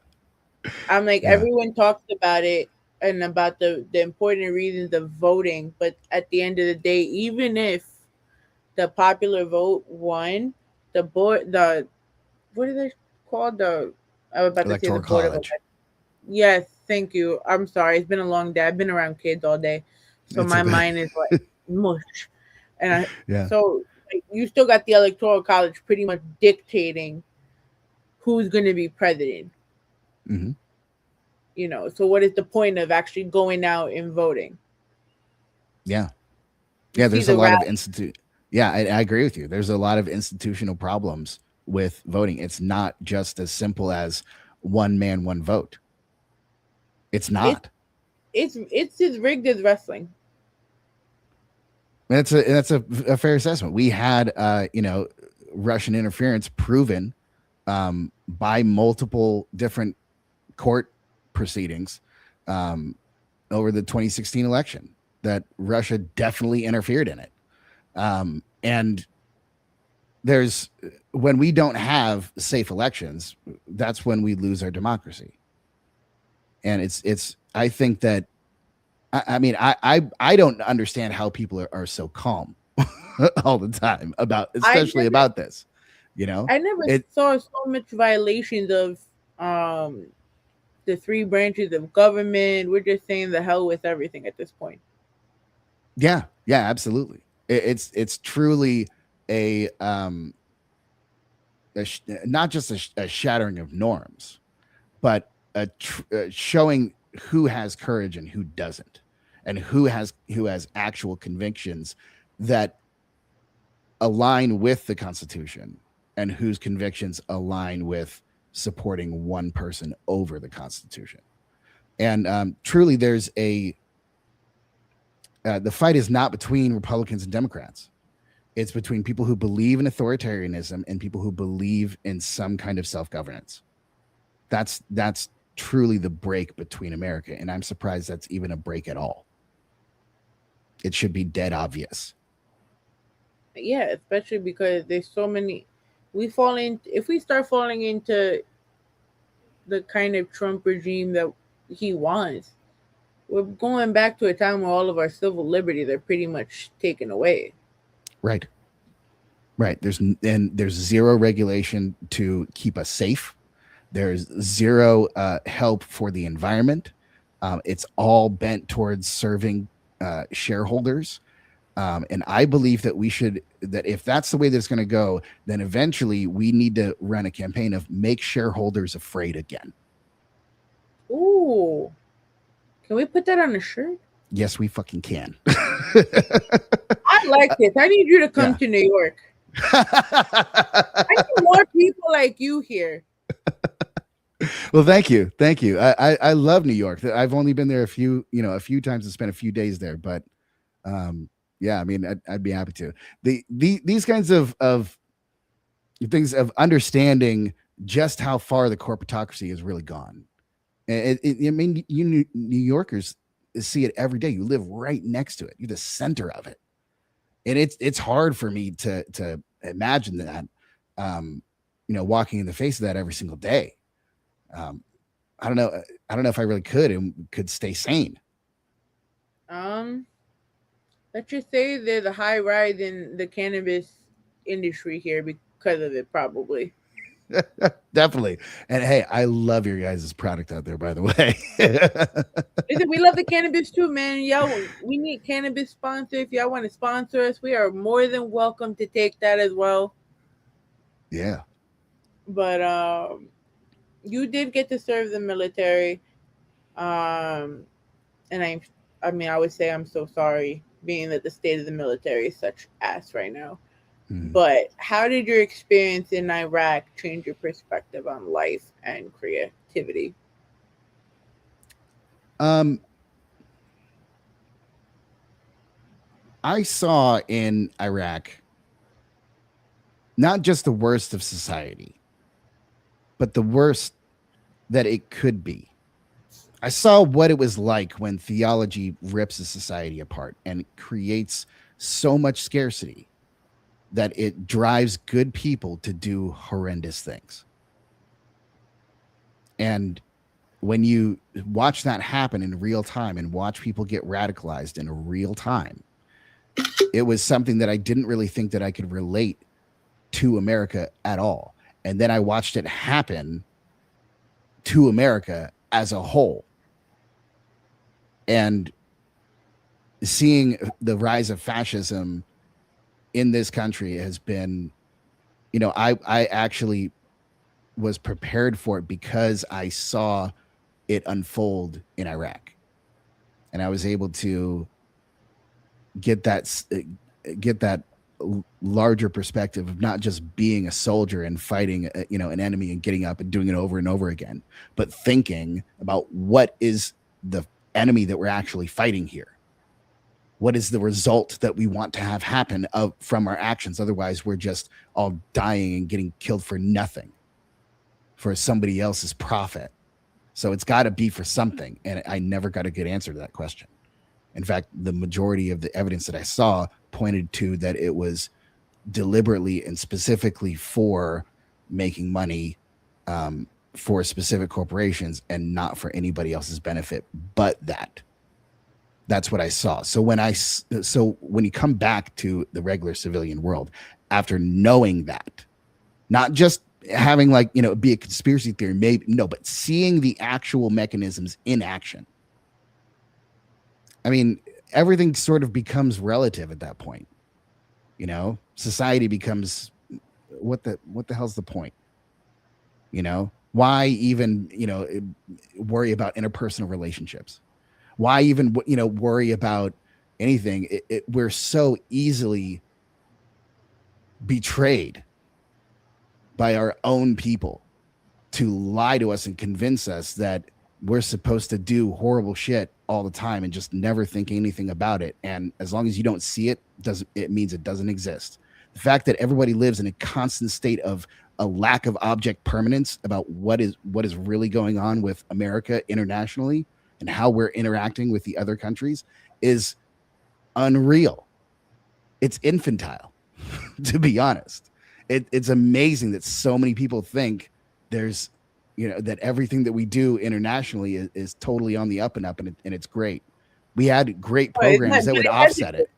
I'm like, everyone talks about it and about the important reasons of voting, but at the end of the day, even if the popular vote won, the board, what are they called? I was about to say the Electoral board of college. Yes, thank you. I'm sorry. It's been a long day. I've been around kids all day, so That's my okay. mind is like mush. And Yeah. so like, you still got the electoral college pretty much dictating who's going to be president. Mm-hmm. So what is the point of actually going out and voting? Yeah. There's a lot of I agree with you. There's a lot of institutional problems with voting. It's not just as simple as one man, one vote. It's not. It's as rigged as wrestling. That's a fair assessment. We had Russian interference proven by multiple different court proceedings over the 2016 election, that Russia definitely interfered in it. And when we don't have safe elections, that's when we lose our democracy. And I think that, I don't understand how people are so calm all the time especially about this, I never saw so much violations of the three branches of government. We're just saying the hell with everything at this point. Yeah, absolutely. It's truly not just a shattering of norms, but showing who has courage and who doesn't, and who has actual convictions that align with the Constitution, and whose convictions align with supporting one person over the Constitution. And truly, there's the fight is not between Republicans and Democrats. It's between people who believe in authoritarianism and people who believe in some kind of self-governance. That's truly the break between America. And I'm surprised that's even a break at all. It should be dead obvious. Yeah, especially because there's so many. If we start falling into the kind of Trump regime that he wants. We're going back to a time where all of our civil liberties are pretty much taken away. Right. There's zero regulation to keep us safe. There's zero help for the environment. It's all bent towards serving shareholders. And I believe that that if that's the way that's going to go, then eventually we need to run a campaign of make shareholders afraid again. Ooh. Can we put that on a shirt? Yes, we fucking can. I like this. I need you to come to New York. I need more people like you here. Well, thank you. I love New York. I've only been there a few times and spent a few days there, but yeah, I mean, I'd be happy to. These kinds of things of understanding just how far the corporatocracy has really gone. I mean, you New Yorkers see it every day. You live right next to it. You're the center of it, and it's hard for me to imagine that. Walking in the face of that every single day. I don't know if I really could stay sane. Let's just say there's a high rise in the cannabis industry here because of it, probably. Definitely. And hey, I love your guys' product out there, by the way. Listen, we love the cannabis too, man. Y'all, we need cannabis sponsor. If y'all want to sponsor us, we are more than welcome to take that as well. Yeah. But you did get to serve the military. And I would say I'm so sorry, being that the state of the military is such ass right now. But how did your experience in Iraq change your perspective on life and creativity? I saw in Iraq not just the worst of society, but the worst that it could be. I saw what it was like when theology rips a society apart and creates so much scarcity that it drives good people to do horrendous things. And when you watch that happen in real time and watch people get radicalized in real time, it was something that I didn't really think that I could relate to America at all. And then I watched it happen to America as a whole. And seeing the rise of fascism in this country has been, I actually was prepared for it because I saw it unfold in Iraq. And I was able to get that larger perspective of not just being a soldier and fighting, an enemy and getting up and doing it over and over again, but thinking about what is the enemy that we're actually fighting here. What is the result that we want to have happen from our actions? Otherwise, we're just all dying and getting killed for nothing, for somebody else's profit. So it's got to be for something. And I never got a good answer to that question. In fact, the majority of the evidence that I saw pointed to that it was deliberately and specifically for making money for specific corporations and not for anybody else's benefit, but that. That's what I saw. So when you come back to the regular civilian world, after knowing that, not just having be a conspiracy theory, but seeing the actual mechanisms in action. I mean, everything sort of becomes relative at that point. Society becomes what the hell's the point? Why even, worry about interpersonal relationships? Why even, worry about anything? We're so easily betrayed by our own people to lie to us and convince us that we're supposed to do horrible shit all the time and just never think anything about it. And as long as you don't see it, it means it doesn't exist. The fact that everybody lives in a constant state of a lack of object permanence about what is really going on with America internationally and how we're interacting with the other countries is unreal. It's infantile, to be honest. It's amazing that so many people think there's that everything that we do internationally is totally on the up and up, and it's great. We had great programs that would offset it.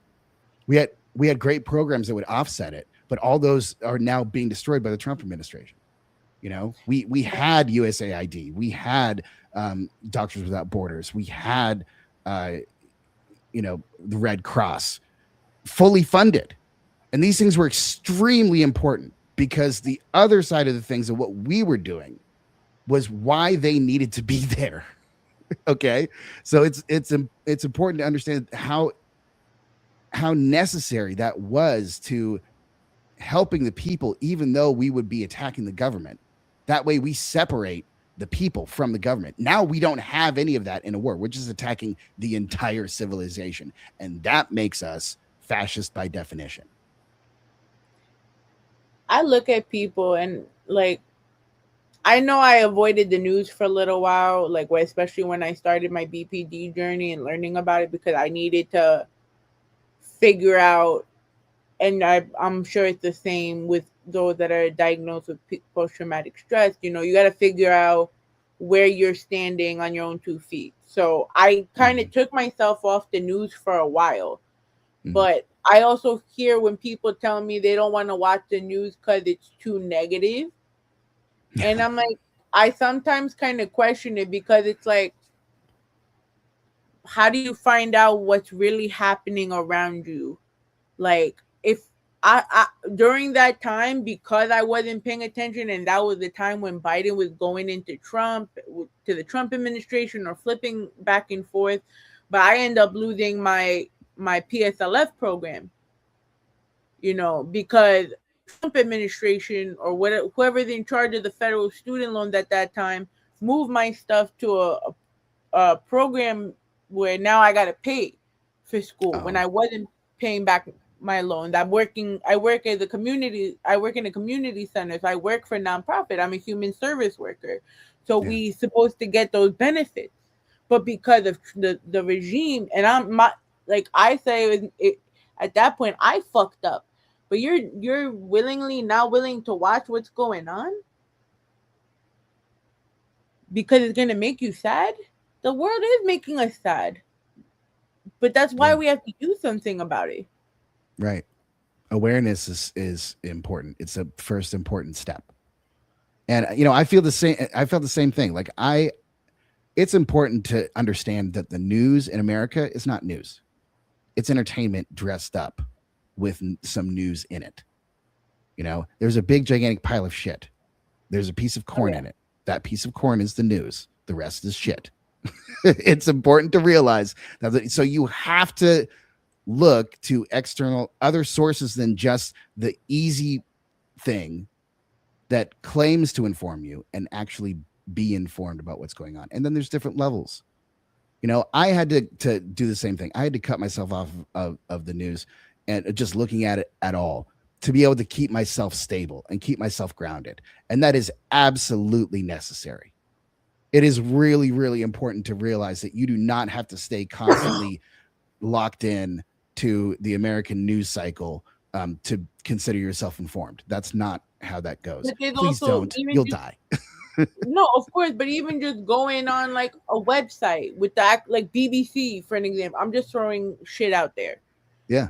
We had great programs that would offset it, but all those are now being destroyed by the Trump administration. We had USAID, we had Doctors Without Borders, we had the Red Cross fully funded, and these things were extremely important because the other side of the things of what we were doing was why they needed to be there. Okay, so it's important to understand how necessary that was to helping the people, even though we would be attacking the government. That way we separate the people from the government. Now we don't have any of that in a war. We're just attacking the entire civilization, and that makes us fascist by definition. I look at people and I know I avoided the news for a little while, especially when I started my BPD journey and learning about it, because I needed to figure out, and I'm sure it's the same with those that are diagnosed with post-traumatic stress. You got to figure out where you're standing on your own 2 feet. So I kind of took myself off the news for a while, but I also hear when people tell me they don't want to watch the news because it's too negative. And I'm like, I sometimes kind of question it, because it's like, how do you find out what's really happening around you? If I during that time, because I wasn't paying attention, and that was the time when Biden was going into Trump, to the Trump administration, or flipping back and forth, but I end up losing my PSLF program, because Trump administration, or whoever's in charge of the federal student loans at that time, moved my stuff to a program where now I got to pay for school when I wasn't paying back my loans. I work in a community center. So I work for nonprofit. I'm a human service worker. So we supposed to get those benefits. But because of the regime, and I say at that point, I fucked up. But you're willingly not willing to watch what's going on because it's going to make you sad. The world is making us sad, but that's why we have to do something about it. Right. Awareness is important. It's a first important step. And I feel the same. I felt the same thing. It's important to understand that the news in America is not news. It's entertainment dressed up with some news in it. There's a big gigantic pile of shit. There's a piece of corn in it. That piece of corn is the news. The rest is shit. It's important to realize that. So you have to look to external other sources than just the easy thing that claims to inform you, and actually be informed about what's going on. And then there's different levels. I had to do the same thing. I had to cut myself off of the news and just looking at it at all, to be able to keep myself stable and keep myself grounded. And that is absolutely necessary. It is really, really important to realize that you do not have to stay constantly locked in to the American news cycle to consider yourself informed. That's not how that goes. Please don't. You'll die. No, of course, but even just going on a website with that, BBC, for an example, I'm just throwing shit out there. Yeah.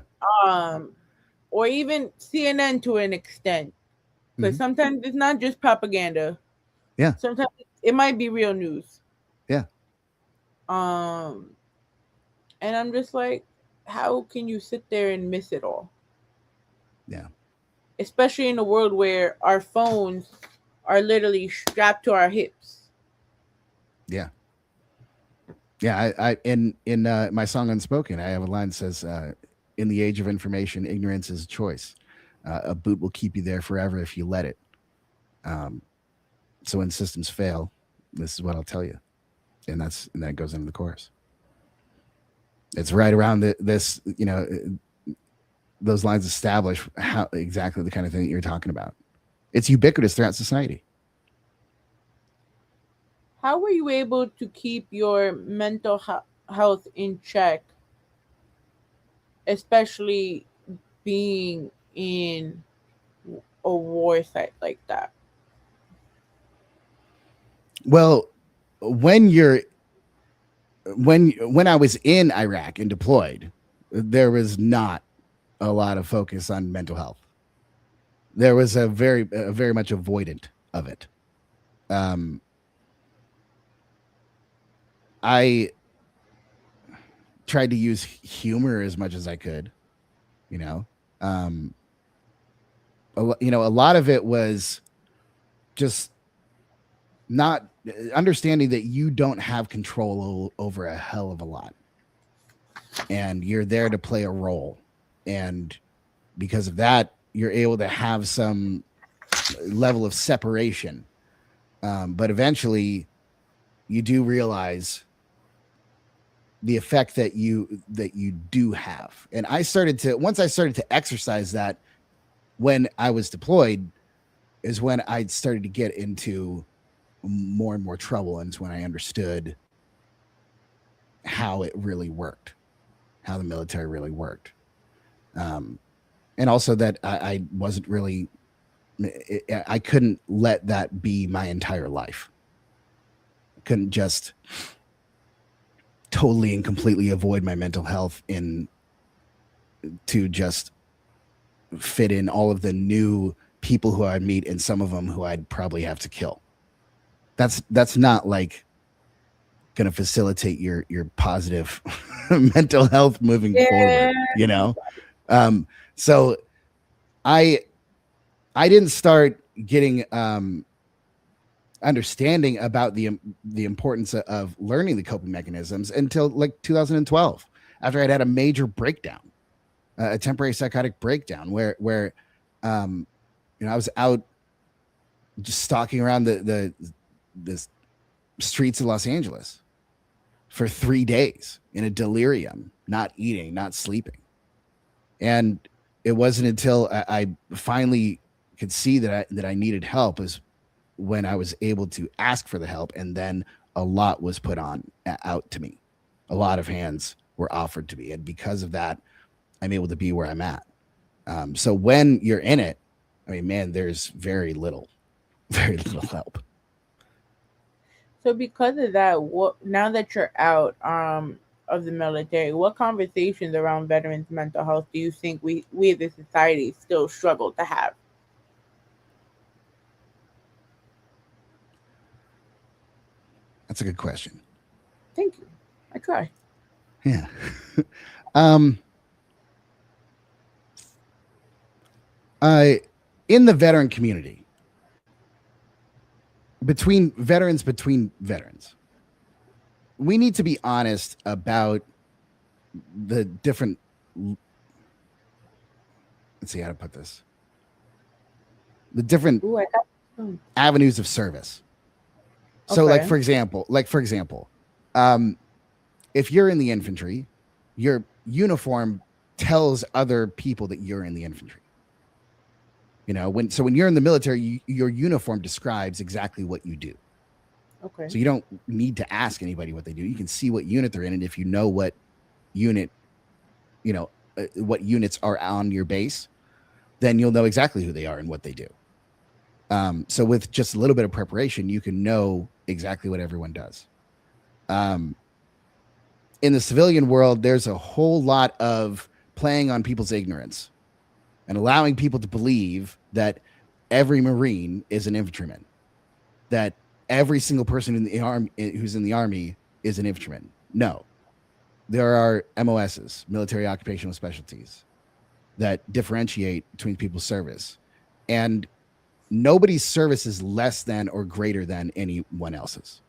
Or even CNN to an extent, because sometimes it's not just propaganda. Yeah. Sometimes it might be real news. Yeah. And I'm just like, how can you sit there and miss it all? Yeah. Especially in a world where our phones are literally strapped to our hips. Yeah. Yeah. I in my song Unspoken, I have a line that says, in the age of information, ignorance is a choice. A boot will keep you there forever if you let it. So when systems fail, this is what I'll tell you. And then it goes into the chorus. It's right around this, those lines establish how exactly the kind of thing that you're talking about. It's ubiquitous throughout society. How were you able to keep your mental health in check, especially being in a war site like that? Well, when you're when I was in Iraq and deployed, there was not a lot of focus on mental health. There was a very much avoidant of it. Um, I tried to use humor as much as I could, you know. Um, a lot of it was just not understanding that you don't have control over a hell of a lot, and you're there to play a role, and because of that, you're able to have some level of separation. But eventually, you do realize the effect that you do have. And once I started to exercise that when I was deployed, is when I started to get into more and more trouble, and it's when I understood how it really worked, how the military really worked. And also that I wasn't really, I couldn't let that be my entire life. I couldn't just totally and completely avoid my mental health to just fit in all of the new people who I'd meet, and some of them who I'd probably have to kill. That's not like going to facilitate your positive mental health moving forward, you know? So I didn't start getting understanding about the importance of learning the coping mechanisms until like 2012, after I'd had a major breakdown, a temporary psychotic breakdown where I was out just stalking around the streets of Los Angeles for 3 days in a delirium, not eating, not sleeping. And it wasn't until I finally could see that I needed help is when I was able to ask for the help, and then a lot was put out to me. A lot of hands were offered to me, and because of that, I'm able to be where I'm at. So when you're in it, I mean, man, there's very little help. So because of that, now that you're out of the military, what conversations around veterans' mental health do you think we as a society still struggle to have? That's a good question. Thank you. I try. Yeah. In the veteran community, between veterans, we need to be honest about the different, let's see how to put this, the different avenues of service. So like, for example, if you're in the infantry, your uniform tells other people that you're in the infantry. You know, when you're in the military, your uniform describes exactly what you do. Okay. So you don't need to ask anybody what they do. You can see what unit they're in, and if you know what unit, what units are on your base, then you'll know exactly who they are and what they do. So with just a little bit of preparation, you can know exactly what everyone does. In the civilian world, there's a whole lot of playing on people's ignorance and allowing people to believe that every Marine is an infantryman, that every single person in the army who's in the army is an infantryman. No, there are MOSs, military occupational specialties, that differentiate between people's service, and nobody's service is less than or greater than anyone else's.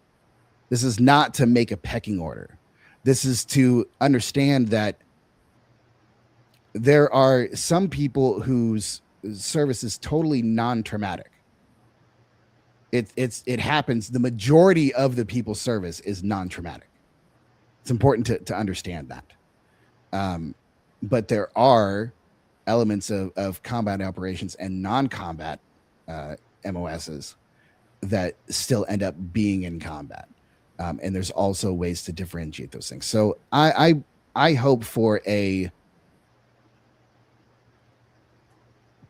This is not to make a pecking order. This is to understand that there are some people whose service is totally non-traumatic. It happens. The majority of the people's service is non-traumatic. It's important to understand that. But there are elements of combat operations and non-combat MOSs that still end up being in combat. And there's also ways to differentiate those things. So I hope for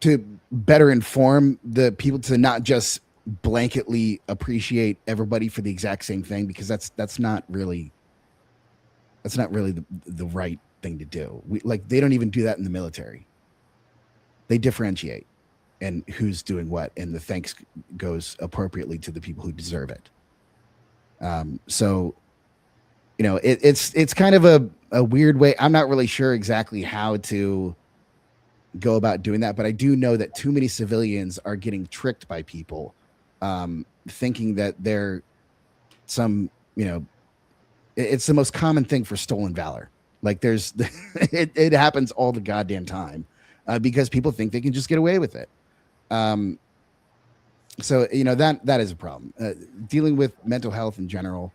to better inform the people, to not just blanketly appreciate everybody for the exact same thing, because that's not really the right thing to do. They don't even do that in the military. They differentiate and who's doing what, and the thanks goes appropriately to the people who deserve it. So, it's kind of a weird way. I'm not really sure exactly how to go about doing that, but I do know that too many civilians are getting tricked by people, thinking that they're some, it's the most common thing for stolen valor. Like there's, it happens all the goddamn time, because people think they can just get away with it. So that is a problem. Dealing with mental health in general.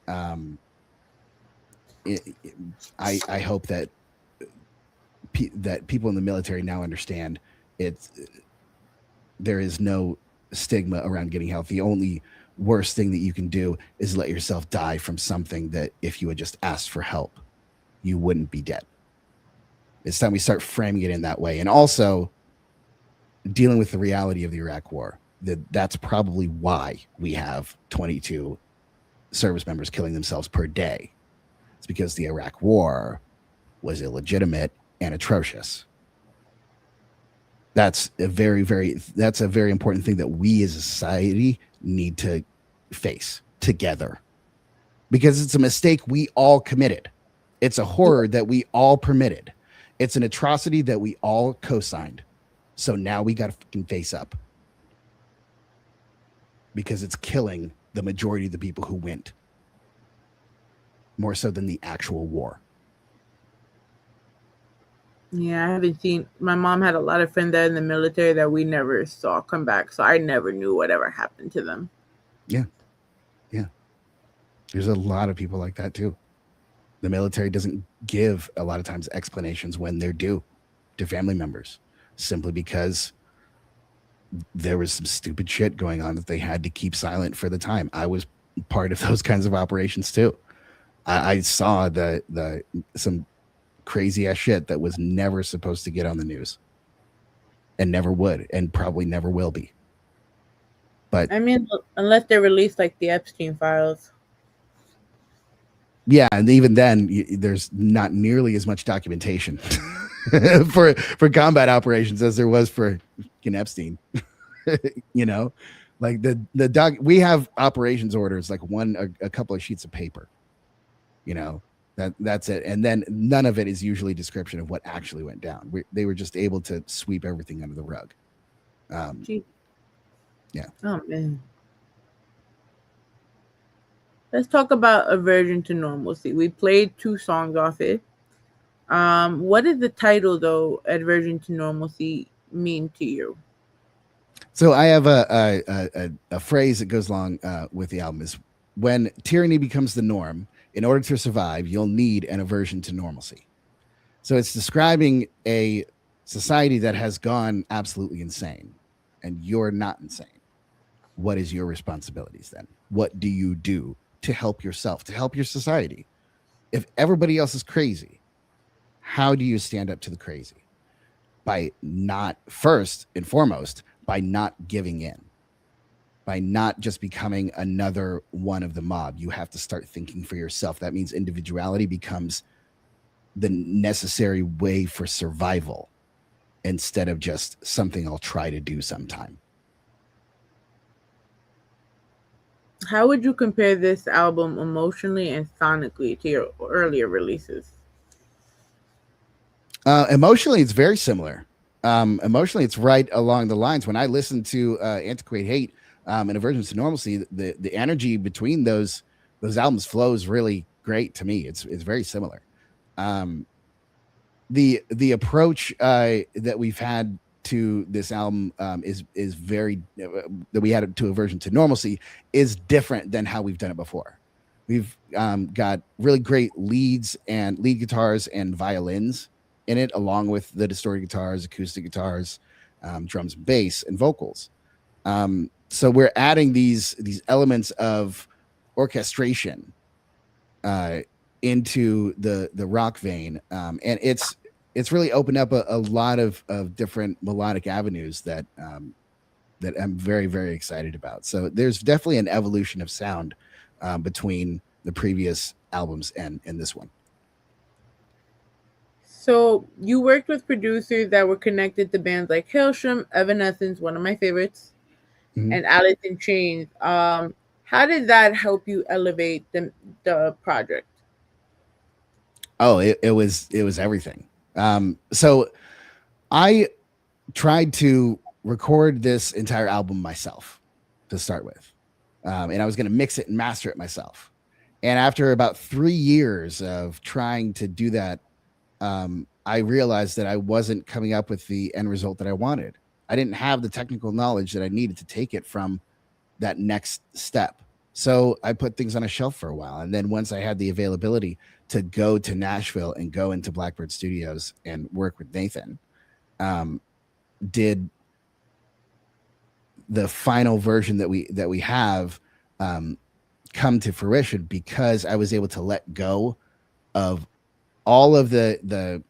I hope that that people in the military now understand there is no stigma around getting help. The only worst thing that you can do is let yourself die from something that if you had just asked for help, you wouldn't be dead. It's time we start framing it in that way. And also dealing with the reality of the Iraq war. That's probably why we have 22 service members killing themselves per day. It's because the Iraq war was illegitimate and atrocious. That's a very important thing that we as a society need to face together, because it's a mistake we all committed. It's a horror that we all permitted. It's an atrocity that we all co-signed. So now we got to fucking face up, because it's killing the majority of the people who went, more so than the actual war. Yeah, I haven't seen. My mom had a lot of friends that are in the military that we never saw come back, so I never knew whatever happened to them. Yeah. There's a lot of people like that too. The military doesn't give a lot of times explanations when they're due to family members, simply because there was some stupid shit going on that they had to keep silent for the time. I was part of those kinds of operations too. I saw some crazy ass shit that was never supposed to get on the news, and never would, and probably never will be. But I mean, unless they release like the Epstein files. Yeah, and even then, there's not nearly as much documentation for combat operations as there was for Epstein. Like we have operations orders, like a couple of sheets of paper. That's it, and then none of it is usually a description of what actually went down. They were just able to sweep everything under the rug. Yeah. Oh man. Let's talk about Aversion to Normalcy. We played 2 songs off it. What is the title, though, Aversion to Normalcy, mean to you? So I have a phrase that goes along with the album is, when tyranny becomes the norm, in order to survive, you'll need an aversion to normalcy. So it's describing a society that has gone absolutely insane, and you're not insane. What is your responsibilities then? What do you do to help yourself, to help your society? If everybody else is crazy, how do you stand up to the crazy? By not, first and foremost, by not giving in, by not just becoming another one of the mob. You have to start thinking for yourself. That means individuality becomes the necessary way for survival, instead of just something I'll try to do sometime. How would you compare this album emotionally and sonically to your earlier releases? Emotionally, it's very similar. Emotionally, it's right along the lines. When I listen to Antiquate Hate and Aversion to Normalcy, the energy between those albums flows really great to me. It's very similar. The approach that we've had to this album is very that we had to Aversion to Normalcy is different than how we've done it before. We've got really great lead guitars and violins in it, along with the distorted guitars, acoustic guitars, drums, bass, and vocals. So we're adding these elements of orchestration into the rock vein, and it's really opened up a lot of different melodic avenues that that I'm very, very excited about. So there's definitely an evolution of sound between the previous albums and this one. So you worked with producers that were connected to bands like Hailsham, Evanescence, one of my favorites, and Alice in Chains. How did that help you elevate the project? Oh, it was everything. So I tried to record this entire album myself to start with, and I was going to mix it and master it myself. And after about 3 years of trying to do that, I realized that I wasn't coming up with the end result that I wanted. I didn't have the technical knowledge that I needed to take it from that next step. So I put things on a shelf for a while. And then once I had the availability to go to Nashville and go into Blackbird Studios and work with Nathan, did the final version that we have come to fruition, because I was able to let go of all of the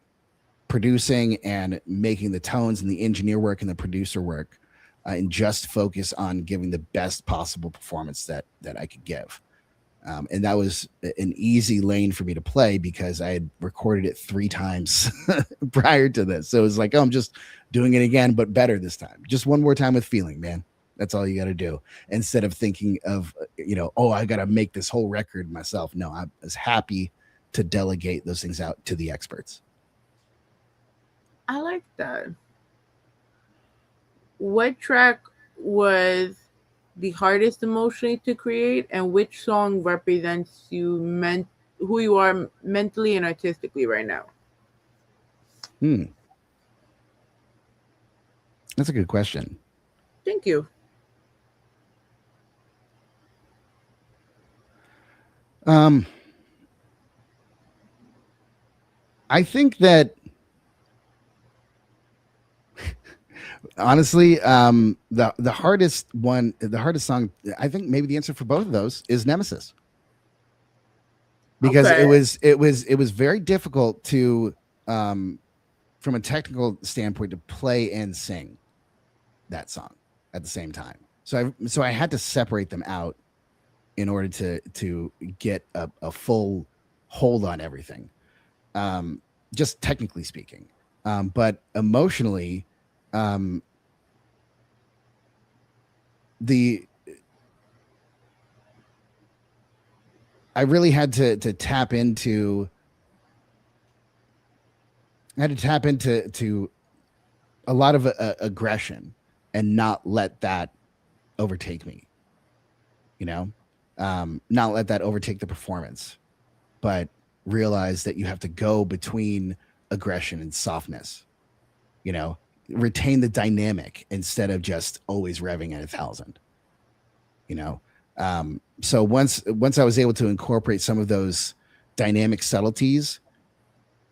producing and making the tones and the engineer work and the producer work, and just focus on giving the best possible performance that I could give. And that was an easy lane for me to play because I had recorded it 3 times prior to this. So it was like, oh, I'm just doing it again, but better this time. Just one more time with feeling, man. That's all you got to do. Instead of thinking of, oh, I got to make this whole record myself. No, I was happy to delegate those things out to the experts. I like that. What track was the hardest emotionally to create, and which song represents who you are mentally and artistically right now? That's a good question. Thank you. I think that honestly, the hardest song, I think maybe the answer for both of those is Nemesis, because it was very difficult to, from a technical standpoint, to play and sing that song at the same time. So I had to separate them out in order to get a full hold on everything, just technically speaking, but emotionally. I really had to tap into. I had to tap into a lot of aggression and not let that overtake me. Not let that overtake the performance, but realize that you have to go between aggression and softness. Retain the dynamic instead of just always revving at 1,000. So once I was able to incorporate some of those dynamic subtleties,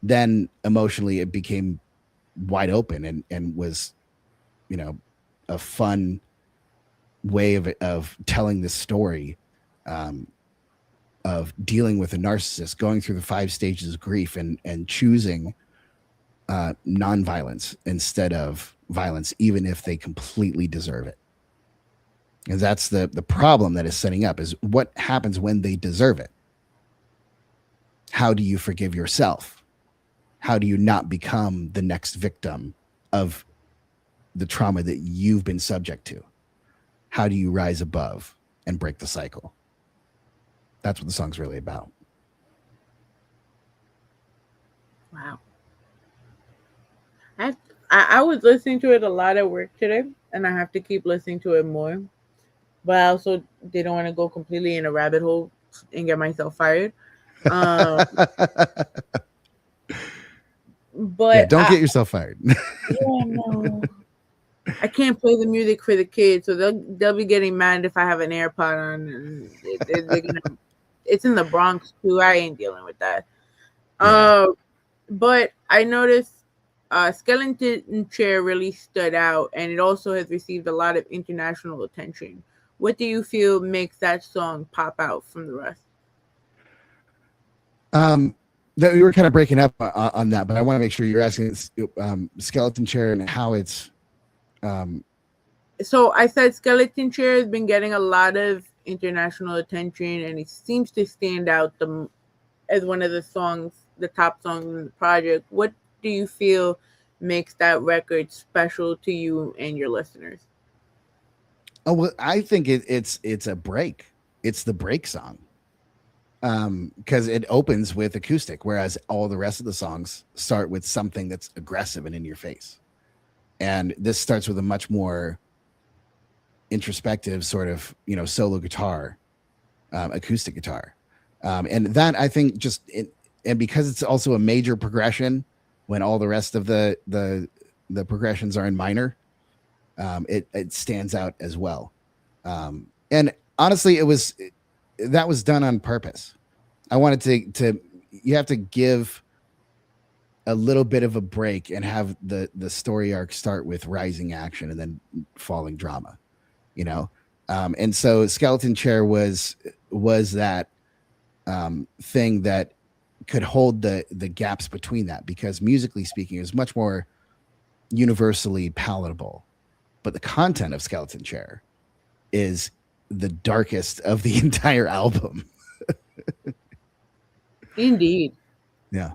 then emotionally it became wide open and was, a fun way of telling this story, of dealing with a narcissist, going through the 5 stages of grief and choosing non-violence instead of violence, even if they completely deserve it. And that's the problem that is setting up, is what happens when they deserve it. How do you forgive yourself? How do you not become the next victim of the trauma that you've been subject to? How do you rise above and break the cycle? That's what the song's really about. Wow. I was listening to it a lot at work today, and I have to keep listening to it more. But I also didn't want to go completely in a rabbit hole and get myself fired. But yeah, don't get yourself fired. No. I can't play the music for the kids, so they'll be getting mad if I have an AirPod on. And it's in the Bronx too. I ain't dealing with that. Yeah. But I noticed Skeleton Chair really stood out, and it also has received a lot of international attention. What do you feel makes that song pop out from the rest? That we were kind of breaking up on that, but I want to make sure you're asking Skeleton Chair and how it's So I said Skeleton Chair has been getting a lot of international attention, and it seems to stand out as one of the top songs in the project. What do you feel makes that record special to you and your listeners? Oh well, I think it's a break. It's the break song. Because it opens with acoustic, whereas all the rest of the songs start with something that's aggressive and in your face. And this starts with a much more introspective sort of, solo guitar, acoustic guitar. And that I think and because it's also a major progression when all the rest of the progressions are in minor, it stands out as well. And honestly, that was done on purpose. I wanted to you have to give a little bit of a break and have the story arc start with rising action and then falling drama, and so Skeleton Chair was that thing that could hold the gaps between that, because musically speaking, it was much more universally palatable, but the content of Skeleton Chair is the darkest of the entire album. Indeed. Yeah.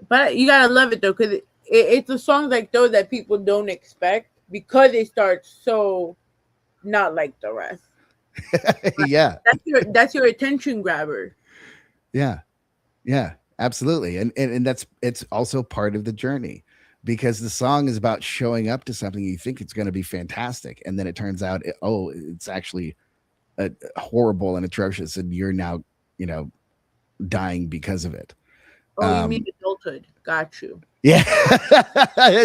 But you gotta love it though, because it's a song like those that people don't expect because it starts so not like the rest. Yeah. That's your attention grabber. Yeah. Yeah, absolutely. And it's also part of the journey, because the song is about showing up to something you think it's going to be fantastic, and then it turns out it's actually horrible and atrocious, and you're now dying because of it. Oh, you mean adulthood? Got you. Yeah.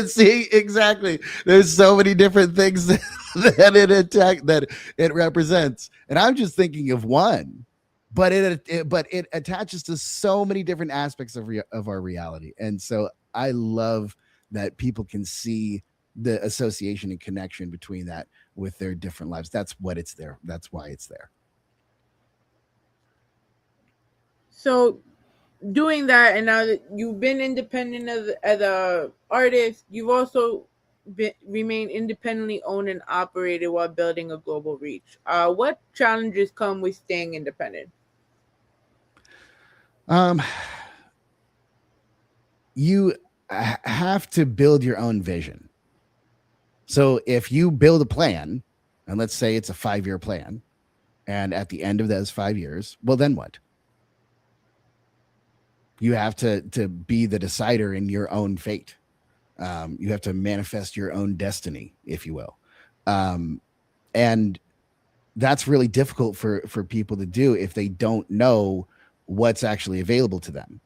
See, exactly. There's so many different things that it represents, and I'm just thinking of one, but it attaches to so many different aspects of our reality. And so I love that people can see the association and connection between that with their different lives. That's what it's there. That's why it's there. So doing that, and now that you've been independent as a artist, you've also remained independently owned and operated while building a global reach. What challenges come with staying independent? You have to build your own vision. So if you build a plan, and let's say it's a 5-year plan, and at the end of those 5 years, well, then what? You have to be the decider in your own fate. You have to manifest your own destiny, if you will. And that's really difficult for people to do if they don't know what's actually available to them.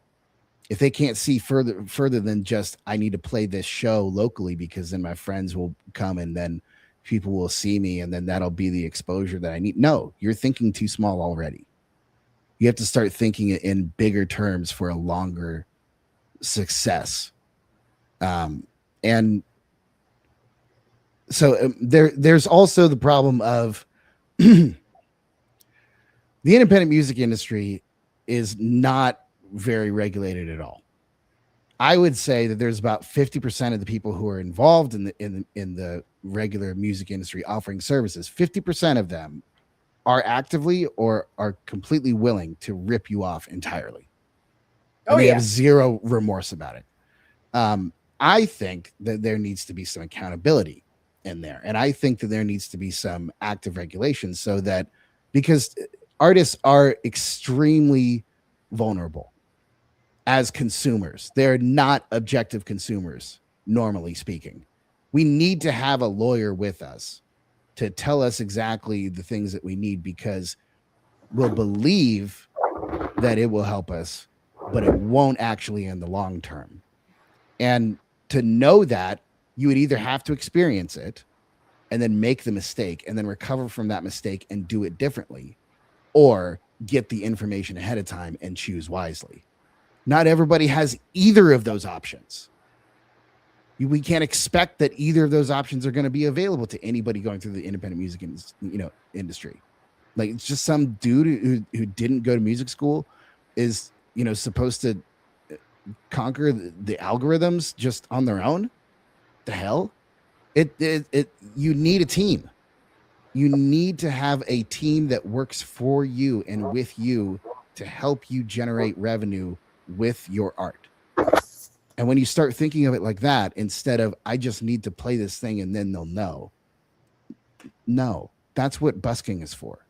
If they can't see further than just, I need to play this show locally because then my friends will come and then people will see me and then that'll be the exposure that I need. No, you're thinking too small already. You have to start thinking in bigger terms for a longer success. And so there's also the problem of the independent music industry is not very regulated at all. I would say that there's about 50% of the people who are involved in the regular music industry offering services. 50% of them are actively or are completely willing to rip you off entirely. And they have zero remorse about it. I think that there needs to be some accountability in there. And I think that there needs to be some active regulation so that, because artists are extremely vulnerable as consumers. They're not objective consumers, normally speaking. We need to have a lawyer with us to tell us exactly the things that we need, because we'll believe that it will help us, but it won't actually in the long term. And to know that, you would either have to experience it and then make the mistake and then recover from that mistake and do it differently, or get the information ahead of time and choose wisely. Not everybody has either of those options. We can't expect that either of those options are going to be available to anybody going through the independent music industry. Like, it's just some dude who didn't go to music school is, supposed to conquer the algorithms just on their own. The hell? You need a team. You need to have a team that works for you and with you to help you generate revenue with your art. And when you start thinking of it like that, instead of I just need to play this thing and then they'll know. No, that's what busking is for.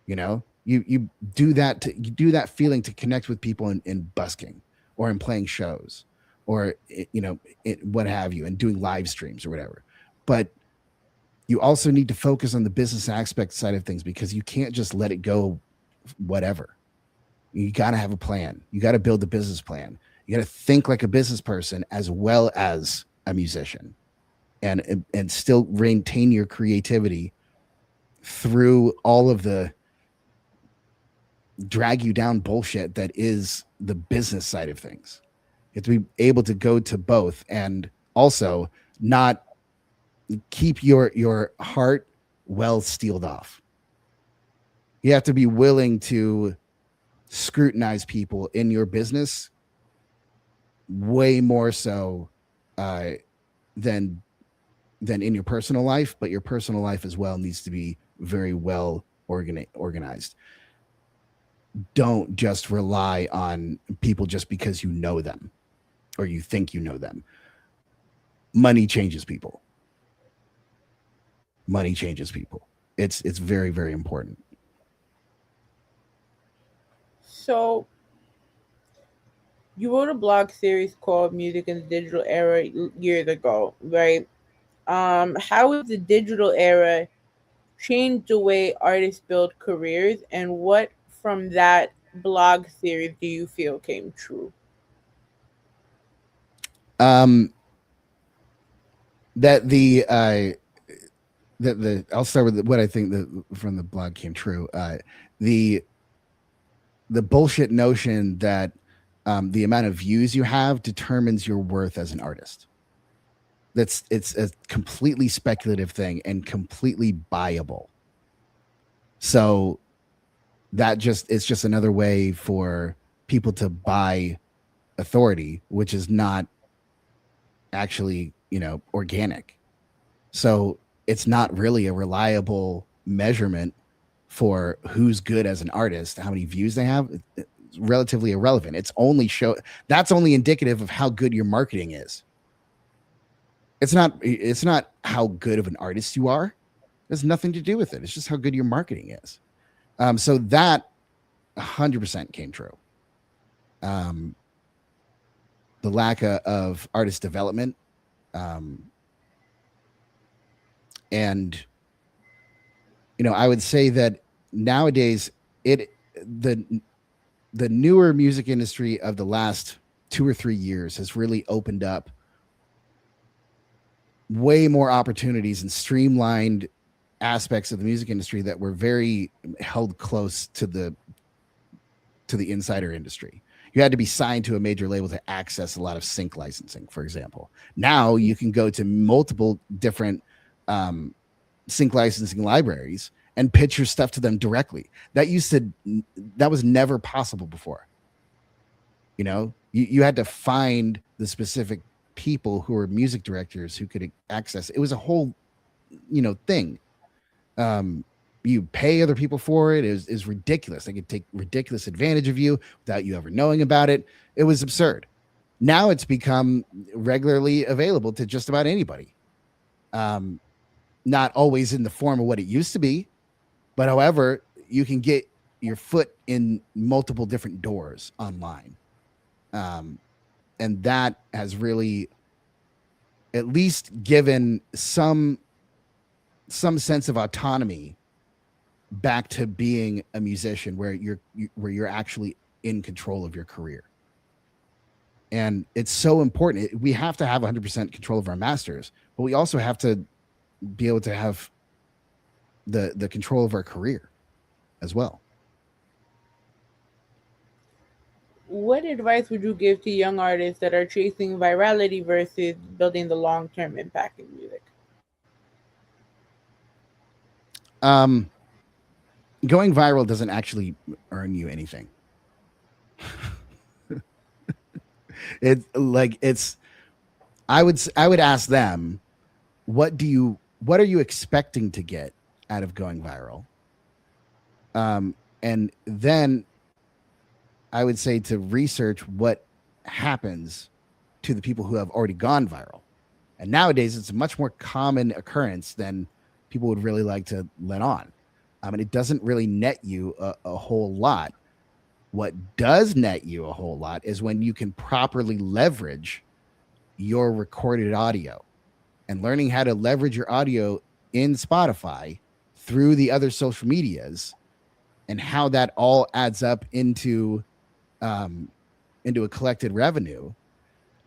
You know, you do that feeling to connect with people in busking or in playing shows or what have you, and doing live streams or whatever. But you also need to focus on the business aspect side of things, because you can't just let it go whatever. You got to have a plan. You got to build a business plan. You got to think like a business person as well as a musician, and still maintain your creativity through all of the drag you down bullshit that is the business side of things. You have to be able to go to both, and also not keep your heart well sealed off. You have to be willing to scrutinize people in your business way more so than in your personal life, but your personal life as well needs to be very well organized. Don't just rely on people just because you know them or you think you know them. Money changes people. Money changes people. It's very, very important. So you wrote a blog series called Music in the Digital Era years ago, right? How has the digital era changed the way artists build careers, and what from that blog series do you feel came true? I'll start with what I think from the blog came true. The bullshit notion that the amount of views you have determines your worth as an artist. It's a completely speculative thing and completely buyable. So it's just another way for people to buy authority, which is not actually, organic. So it's not really a reliable measurement for who's good as an artist. How many views they have, it's relatively irrelevant. That's only indicative of how good your marketing is. It's not how good of an artist you are. It has nothing to do with it. It's just how good your marketing is. So that 100% came true. The lack of artist development, and I would say that nowadays the newer music industry of the last 2 or 3 years has really opened up way more opportunities and streamlined aspects of the music industry that were very held close to the insider industry. You had to be signed to a major label to access a lot of sync licensing, for example. Now you can go to multiple different sync licensing libraries and pitch your stuff to them directly. That was never possible before. You had to find the specific people who were music directors who could access it. It was a whole thing. You pay other people for it. It was ridiculous. They could take ridiculous advantage of you without you ever knowing about it. It was absurd. Now it's become regularly available to just about anybody. Not always in the form of what it used to be, but however, you can get your foot in multiple different doors online. And that has really at least given some sense of autonomy back to being a musician, where you're actually in control of your career. And it's so important. We have to have 100% control of our masters, but we also have to be able to have the control of our career as well. What advice would you give to young artists that are chasing virality versus building the long-term impact in music? Going viral doesn't actually earn you anything. I would ask them, what are you expecting to get out of going viral. And then I would say to research what happens to the people who have already gone viral. And nowadays, it's a much more common occurrence than people would really like to let on. And it doesn't really net you a whole lot. What does net you a whole lot is when you can properly leverage your recorded audio, and learning how to leverage your audio in Spotify through the other social medias, and how that all adds up into a collected revenue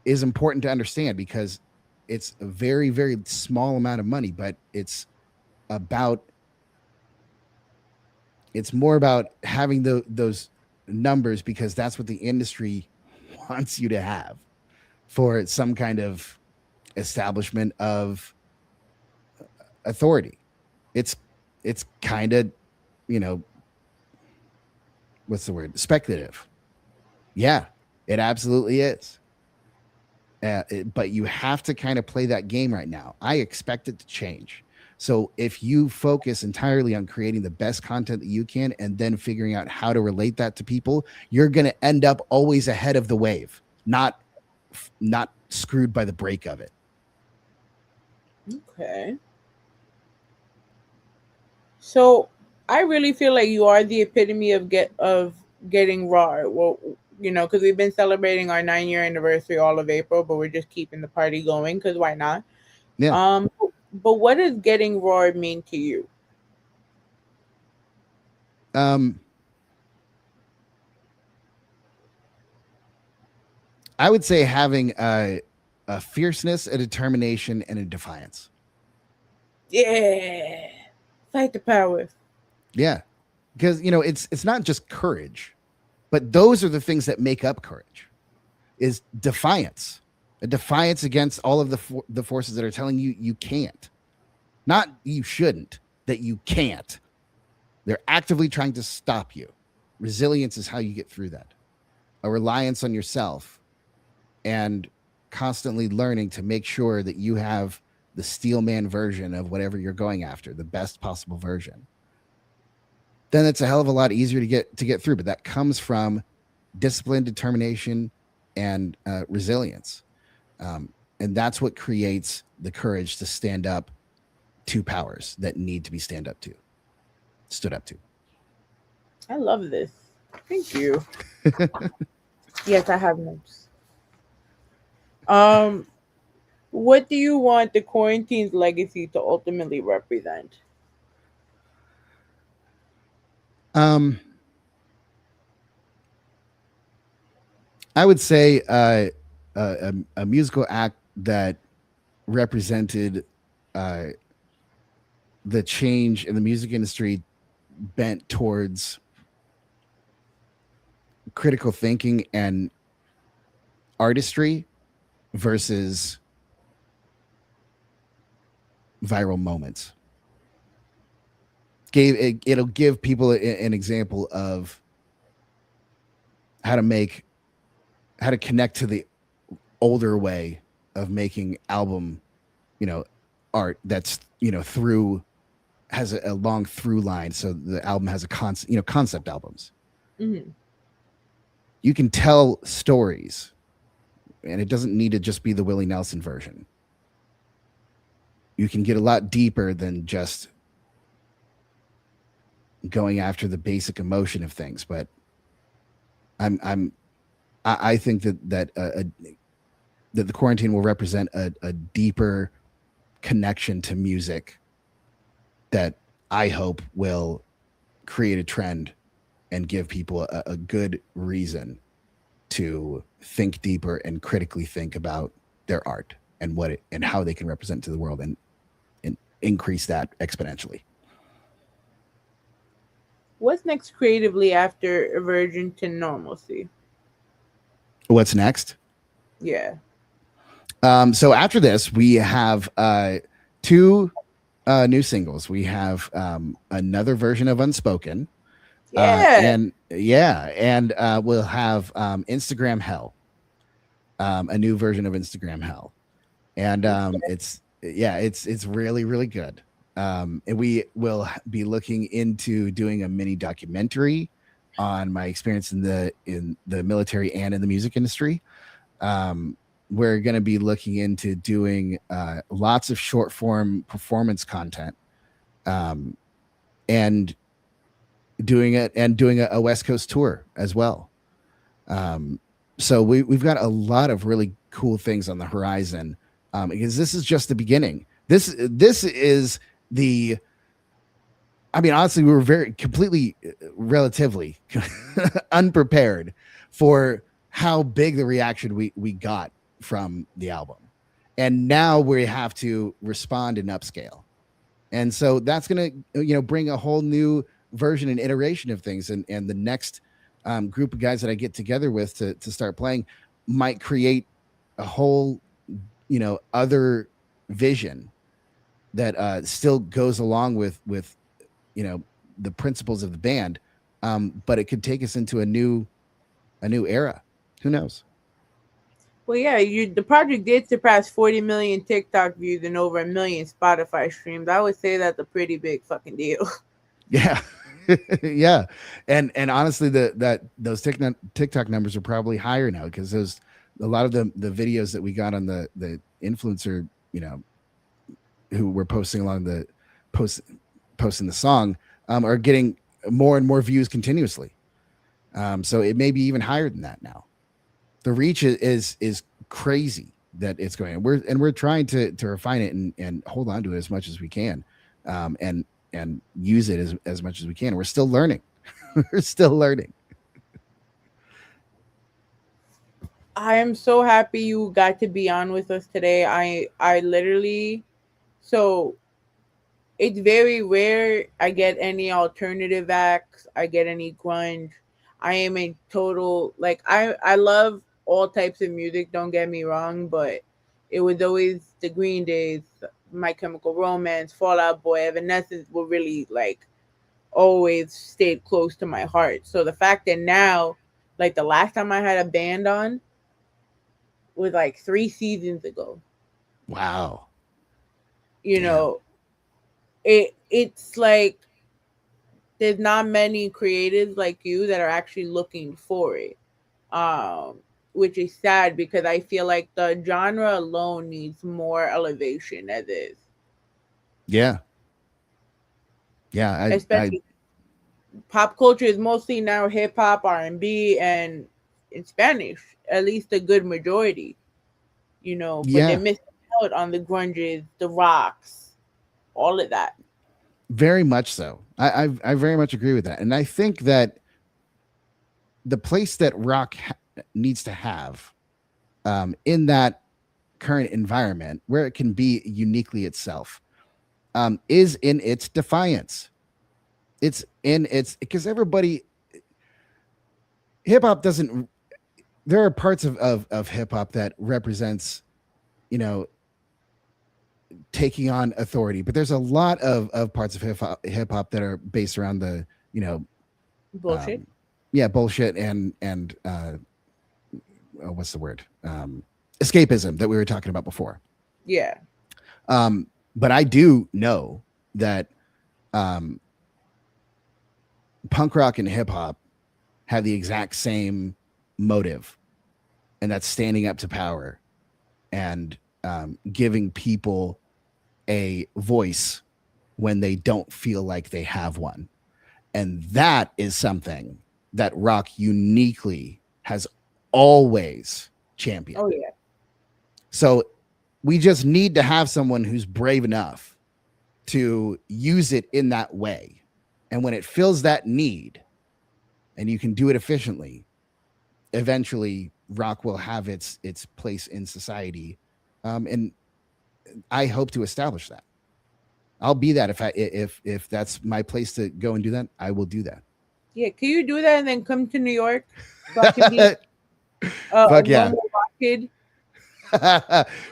is important to understand, because it's a very, very small amount of money, but it's more about having those numbers, because that's what the industry wants you to have for some kind of establishment of authority. It's kind of, what's the word? Speculative. Yeah, it absolutely is. But you have to kind of play that game right now. I expect it to change. So if you focus entirely on creating the best content that you can, and then figuring out how to relate that to people, you're going to end up always ahead of the wave, not screwed by the break of it. Okay. So I really feel like you are the epitome of getting raw. Well, because we've been celebrating our 9-year anniversary all of April, but we're just keeping the party going because why not? Yeah. But what does getting raw mean to you? I would say having a fierceness, a determination, and a defiance. Yeah. Fight the power. Yeah. Because, it's not just courage, but those are the things that make up courage, is defiance. A defiance against all of the forces that are telling you you can't. Not you shouldn't, that you can't. They're actively trying to stop you. Resilience is how you get through that. A reliance on yourself, and constantly learning to make sure that you have the steelman version of whatever you're going after, the best possible version. Then it's a hell of a lot easier to get through. But that comes from discipline, determination, and resilience. And that's what creates the courage to stand up to powers that need to be stood up to. I love this. Thank you. Yes, I have notes. What do you want the quarantine's legacy to ultimately represent? I would say a musical act that represented the change in the music industry bent towards critical thinking and artistry versus viral moments. It'll give people an example of how to connect to the older way of making album, art that's, has a long through line. So the album has a concept albums. Mm-hmm. You can tell stories, and it doesn't need to just be the Willie Nelson version. You can get a lot deeper than just going after the basic emotion of things. But I think that the quarantine will represent a deeper connection to music that I hope will create a trend and give people a good reason to think deeper and critically think about their art and and how they can represent to the world, and increase that exponentially. What's next creatively after Aversion to Normalcy? What's next? Yeah. So after this, we have 2 new singles. We have another version of Unspoken. Yeah. And we'll have Instagram Hell, a new version of Instagram Hell. And it's really, really good. And we will be looking into doing a mini documentary on my experience in the military and in the music industry. We're going to be looking into doing lots of short form performance content, and doing a West Coast tour as well. So we've got a lot of really cool things on the horizon, because this is just the beginning. This is the, I mean, honestly, we were relatively unprepared for how big the reaction we got from the album. And now we have to respond and upscale. And so that's going to, bring a whole new version and iteration of things. And the next group of guys that I get together with to start playing might create a whole, other vision that still goes along with the principles of the band, but it could take us into a new era. Who knows? Well, yeah, the project did surpass 40 million TikTok views and over 1 million Spotify streams. I would say that's a pretty big fucking deal. Yeah. Yeah. And honestly, those TikTok numbers are probably higher now, because a lot of the videos that we got on the influencer, who were posting along the posting the song, are getting more and more views continuously. So it may be even higher than that now. The reach is crazy that it's going. We're trying to refine it and hold on to it as much as we can, and use it as much as we can. We're still learning. We're still learning. I am so happy you got to be on with us today. I literally, so it's very rare I get any alternative acts. I get any grunge. I am a total, I love all types of music, don't get me wrong, but it was always the Green Days, My Chemical Romance, Fall Out Boy, Evanescence were really always stayed close to my heart. So the fact that now, the last time I had a band on was 3 seasons ago. Wow. It's there's not many creatives like you that are actually looking for it, which is sad, because I feel like the genre alone needs more elevation as is. Yeah. Especially pop culture is mostly now hip hop, R&B, and in Spanish, at least a good majority, but they're missing out on the grunges, the rocks, all of that. Very much so. I very much agree with that. And I think that the place that rock needs to have, in that current environment where it can be uniquely itself, is in its defiance. It's in its, because everybody, hip hop doesn't, there are parts of hip hop that represents, taking on authority, but there's a lot of parts of hip hop that are based around the, bullshit. Bullshit and what's the word? Escapism that we were talking about before. Yeah. But I do know that punk rock and hip hop have the exact same motive, and that's standing up to power and giving people a voice when they don't feel like they have one. And that is something that rock uniquely has always championed. Oh, yeah. So we just need to have someone who's brave enough to use it in that way. And when it fills that need and you can do it efficiently, eventually rock will have its place in society. And I hope to establish that. I'll be that if that's my place to go and do that, I will do that. Yeah, can you do that and then come to New York? So I can be, Fuck yeah. Kid?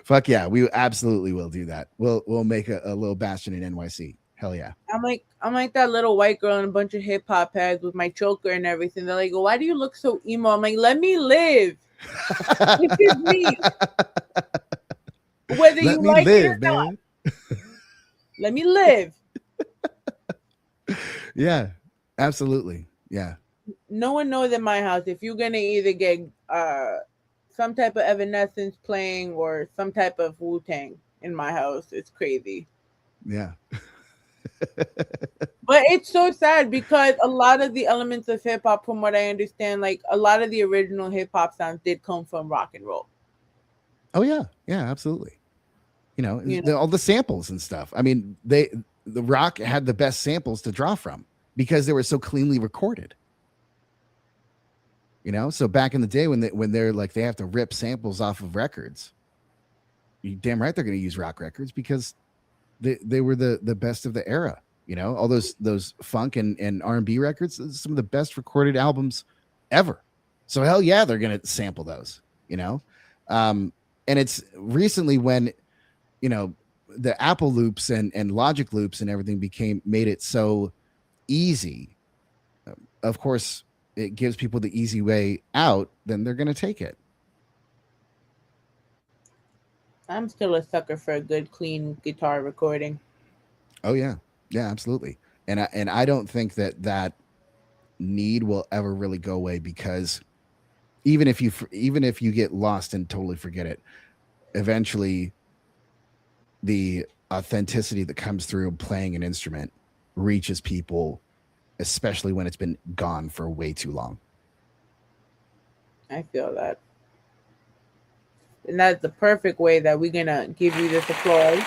Fuck yeah, we absolutely will do that. We'll make a little bastion in NYC. Hell yeah. I'm like that little white girl in a bunch of hip hop heads with my choker and everything. They're like, why do you look so emo? I'm like, let me live. This is me. Whether you like it or not. Let me live. Yeah, absolutely. Yeah. No one knows in my house if you're gonna either get some type of Evanescence playing or some type of Wu-Tang in my house. It's crazy. Yeah. But it's so sad because a lot of the elements of hip hop, from what I understand, like a lot of the original hip hop sounds did come from rock and roll. Oh yeah. Yeah, absolutely. All the samples and stuff. I mean, the rock had the best samples to draw from because they were so cleanly recorded. So back in the day when they're like they have to rip samples off of records, you damn right they're going to use rock records because they were the best of the era. All those funk and R&B records, some of the best recorded albums ever. So hell yeah, they're going to sample those. And it's recently when the Apple loops and Logic loops and everything made it so easy. Of course, it gives people the easy way out, then they're going to take it. I'm still a sucker for a good, clean guitar recording. Oh yeah, yeah, absolutely. And I don't think that need will ever really go away because even if you get lost and totally forget it, eventually the authenticity that comes through playing an instrument reaches people, especially when it's been gone for way too long. I feel that. And that's the perfect way that we're going to give you this applause.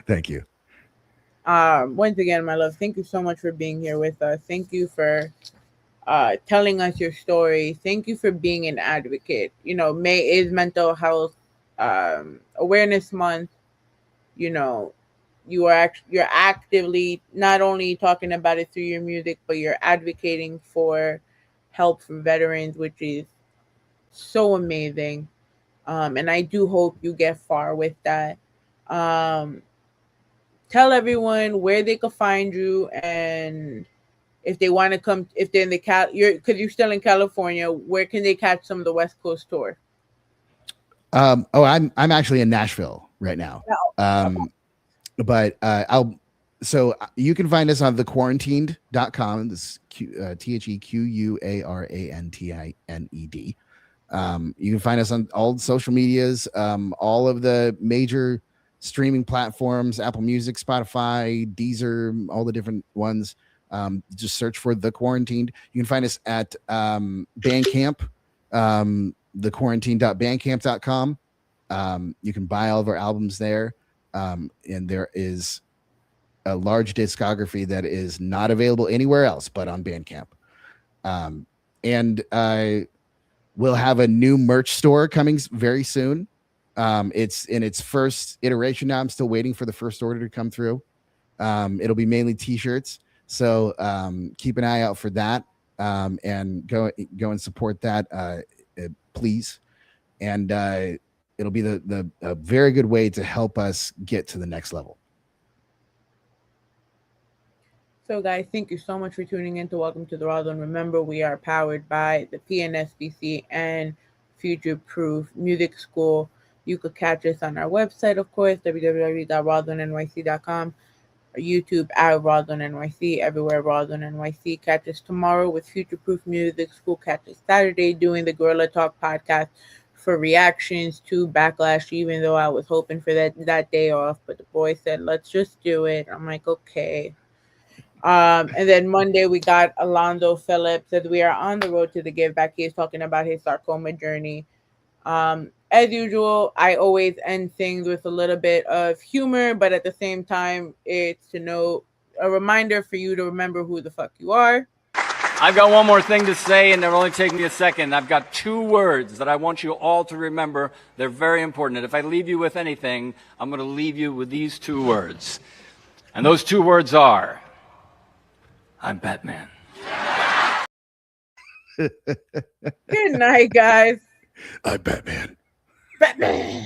Thank you. Once again, my love, thank you so much for being here with us. Thank you for telling us your story. Thank you for being an advocate. May is Mental Health Awareness Month. You're actively not only talking about it through your music, but you're advocating for help for veterans, which is so amazing. And I do hope you get far with that. Tell everyone where they can find you, and if they want to come, if they're in because you're still in California, where can they catch some of the West Coast tour? I'm actually in Nashville right now. But so you can find us on thequarantined.com. This TheQuarantined. You can find us on all social medias, all of the major streaming platforms, Apple Music, Spotify, Deezer, all the different ones. Just search for The Quarantined. You can find us at Bandcamp, thequarantined.bandcamp.com. You can buy all of our albums there. And there is a large discography that is not available anywhere else but on Bandcamp. And we'll have a new merch store coming very soon. It's in its first iteration now. I'm still waiting for the first order to come through. It'll be mainly t-shirts. So keep an eye out for that, and go and support that, please. And it'll be a very good way to help us get to the next level. So, guys, thank you so much for tuning in to Welcome to the Rawrrzone. Remember, we are powered by the PNSBC and Future Proof Music School. You could catch us on our website, of course, www.rawrzoneny.com, or YouTube at @rawrzonenyc, everywhere @rawrzonenyc. Catch us tomorrow with Future Proof Music School. Catch us Saturday doing the Gorilla Talk podcast for reactions to Backlash, even though I was hoping for that day off, but the boy said, let's just do it. I'm like, okay. And then Monday we got Alonzo Phillips, as we are on the road to the give back. He is talking about his sarcoma journey. As usual, I always end things with a little bit of humor, but at the same time, it's a reminder for you to remember who the fuck you are. I've got one more thing to say, and it'll only take me a second. I've got 2 words that I want you all to remember. They're very important. And if I leave you with anything, I'm going to leave you with these 2 words. And those 2 words are, I'm Batman. Good night, guys. I'm Batman. Batman.